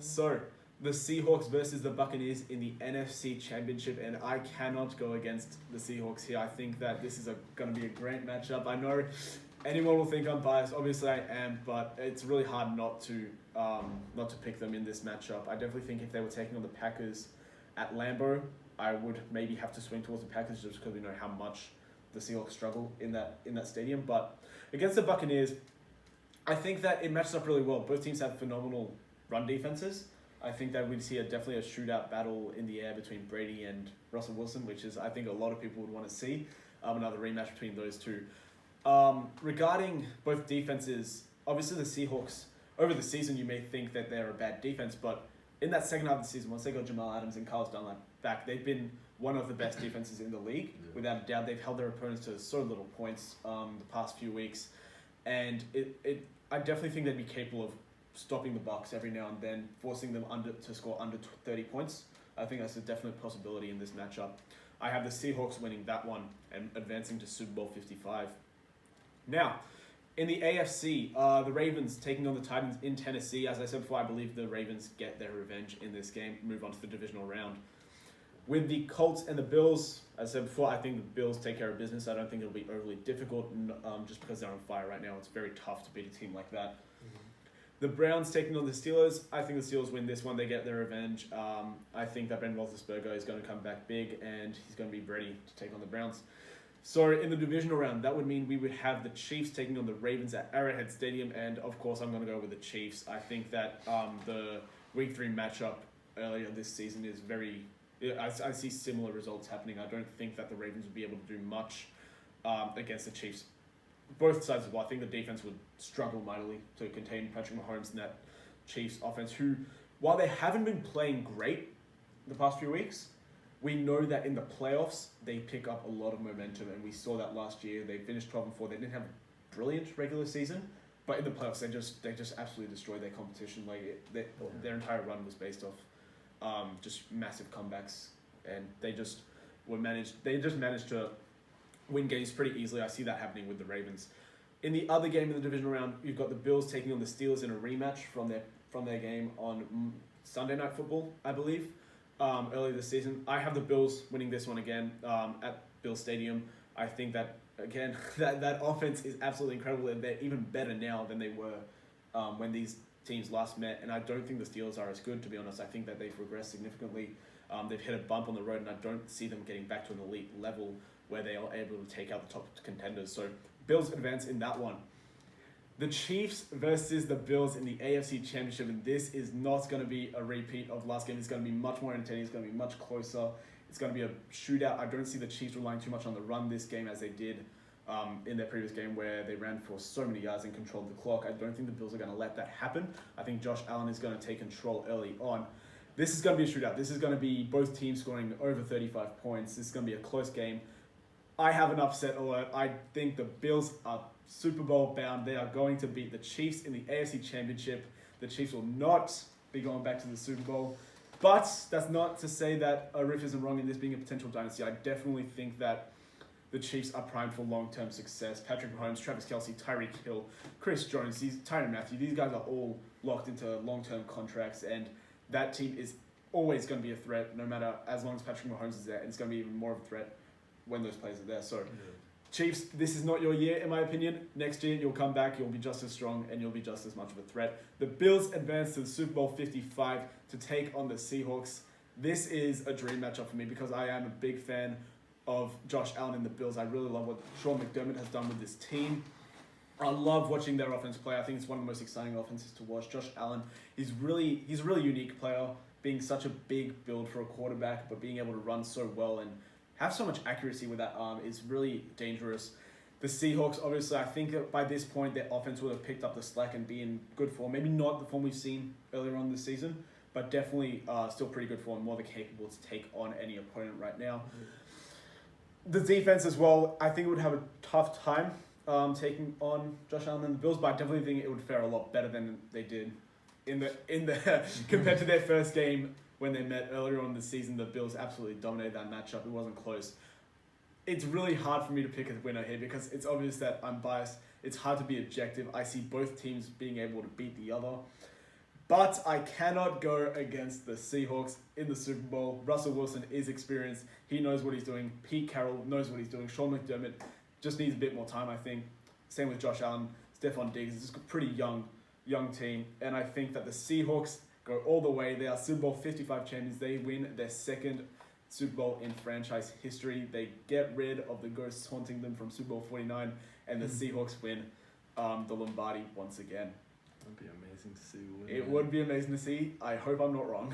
So the Seahawks versus the Buccaneers in the NFC Championship, and I cannot go against the Seahawks here. I think that this is going to be a great matchup. I know anyone will think I'm biased. Obviously I am, but it's really hard not to pick them in this matchup. I definitely think if they were taking on the Packers at Lambeau, I would maybe have to swing towards the Packers just because we know how much the Seahawks struggle in that stadium. But against the Buccaneers, I think that it matches up really well. Both teams have phenomenal run defenses. I think that we'd see definitely a shootout battle in the air between Brady and Russell Wilson, which is I think a lot of people would want to see. Another rematch between those two. Regarding both defenses, obviously the Seahawks, over the season you may think that they're a bad defense, but in that second half of the season, once they got Jamal Adams and Carlos Dunlap back, they've been one of the best defenses in the league. Yeah. Without a doubt, they've held their opponents to so little points the past few weeks. And I definitely think they'd be capable of stopping the Bucs every now and then, forcing them to score under 30 points. I think that's a definite possibility in this matchup. I have the Seahawks winning that one and advancing to Super Bowl 55. Now, in the AFC, the Ravens taking on the Titans in Tennessee. As I said before, I believe the Ravens get their revenge in this game, move on to the divisional round. With the Colts and the Bills, as I said before, I think the Bills take care of business. I don't think it'll be overly difficult just because they're on fire right now. It's very tough to beat a team like that. Mm-hmm. The Browns taking on the Steelers. I think the Steelers win this one. They get their revenge. I think that Ben Roethlisberger is going to come back big and he's going to be ready to take on the Browns. So in the divisional round, that would mean we would have the Chiefs taking on the Ravens at Arrowhead Stadium, and of course I'm going to go with the Chiefs. I think that the Week 3 matchup earlier this season is very... I see similar results happening. I don't think that the Ravens would be able to do much against the Chiefs. Both sides of the ball. I think the defense would struggle mightily to contain Patrick Mahomes and that Chiefs offense, who, while they haven't been playing great the past few weeks, we know that in the playoffs, they pick up a lot of momentum, and we saw that last year. They finished 12-4. They didn't have a brilliant regular season, but in the playoffs, they just absolutely destroyed their competition. Their entire run was based off just massive comebacks, and they just managed to win games pretty easily. I see that happening with the Ravens. In the other game in the divisional round, you've got the Bills taking on the Steelers in a rematch from their game on Sunday Night Football, I believe. Earlier this season. I have the Bills winning this one again at Bill Stadium. I think that, again, that offense is absolutely incredible, and they're even better now than they were when these teams last met, and I don't think the Steelers are as good, to be honest. I think that they've regressed significantly. They've hit a bump on the road, and I don't see them getting back to an elite level where they are able to take out the top contenders. So Bills advance in that one. The Chiefs versus the Bills in the AFC Championship, and this is not going to be a repeat of last game. It's going to be much more entertaining. It's going to be much closer. It's going to be a shootout. I don't see the Chiefs relying too much on the run this game as they did in their previous game where they ran for so many yards and controlled the clock. I don't think the Bills are going to let that happen. I think Josh Allen is going to take control early on. This is going to be a shootout. This is going to be both teams scoring over 35 points. This is going to be a close game. I have an upset alert. I think the Bills are Super Bowl bound. They are going to beat the Chiefs in the AFC Championship. The Chiefs will not be going back to the Super Bowl. But that's not to say that Riff isn't wrong in this being a potential dynasty. I definitely think that the Chiefs are primed for long-term success. Patrick Mahomes, Travis Kelce, Tyreek Hill, Chris Jones, Tyrann Mathieu, these guys are all locked into long-term contracts, and that team is always going to be a threat, no matter, as long as Patrick Mahomes is there, and it's going to be even more of a threat when those players are there. So, Chiefs, this is not your year, in my opinion. Next year, you'll come back, you'll be just as strong, and you'll be just as much of a threat. The Bills advance to the Super Bowl 55 to take on the Seahawks. This is a dream matchup for me because I am a big fan of Josh Allen and the Bills. I really love what Sean McDermott has done with this team. I love watching their offense play. I think it's one of the most exciting offenses to watch. Josh Allen, he's a really unique player, being such a big build for a quarterback, but being able to run so well and have so much accuracy with that arm is really dangerous. The Seahawks, obviously, I think that by this point, their offense would have picked up the slack and be in good form. Maybe not the form we've seen earlier on this season, but definitely still pretty good form, more than capable to take on any opponent right now. The defense as well, I think it would have a tough time taking on Josh Allen and the Bills, but I definitely think it would fare a lot better than they did in the compared to their first game when they met earlier on in the season, the Bills absolutely dominated that matchup. It wasn't close. It's really hard for me to pick a winner here because it's obvious that I'm biased. It's hard to be objective. I see both teams being able to beat the other. But I cannot go against the Seahawks in the Super Bowl. Russell Wilson is experienced. He knows what he's doing. Pete Carroll knows what he's doing. Sean McDermott just needs a bit more time, I think. Same with Josh Allen. Stephon Diggs. It's just a pretty young team. And I think that the Seahawks go all the way. They are Super Bowl 55 champions. They win their second Super Bowl in franchise history. They get rid of the ghosts haunting them from Super Bowl 49. And the Seahawks win the Lombardi once again. That'd be amazing to see. It would be amazing to see. I hope I'm not wrong.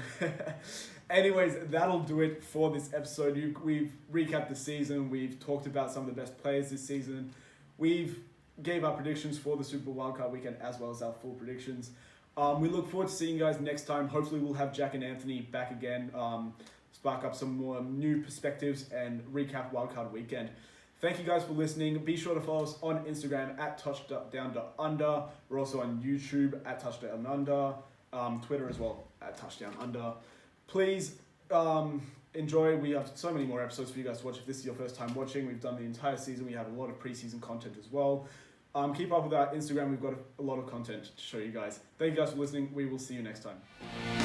Anyways, that'll do it for this episode. We've recapped the season. We've talked about some of the best players this season. We've gave our predictions for the Super Bowl Wildcard weekend as well as our full predictions. We look forward to seeing you guys next time. Hopefully we'll have Jack and Anthony back again, spark up some more new perspectives and recap Wildcard weekend. Thank you guys for listening. Be sure to follow us on Instagram at TouchDownUnder. We're also on YouTube at TouchDownUnder. Twitter as well at TouchDownUnder. Please enjoy. We have so many more episodes for you guys to watch. If this is your first time watching, we've done the entire season. We have a lot of preseason content as well. Keep up with our Instagram. We've got a lot of content to show you guys. Thank you guys for listening. We will see you next time.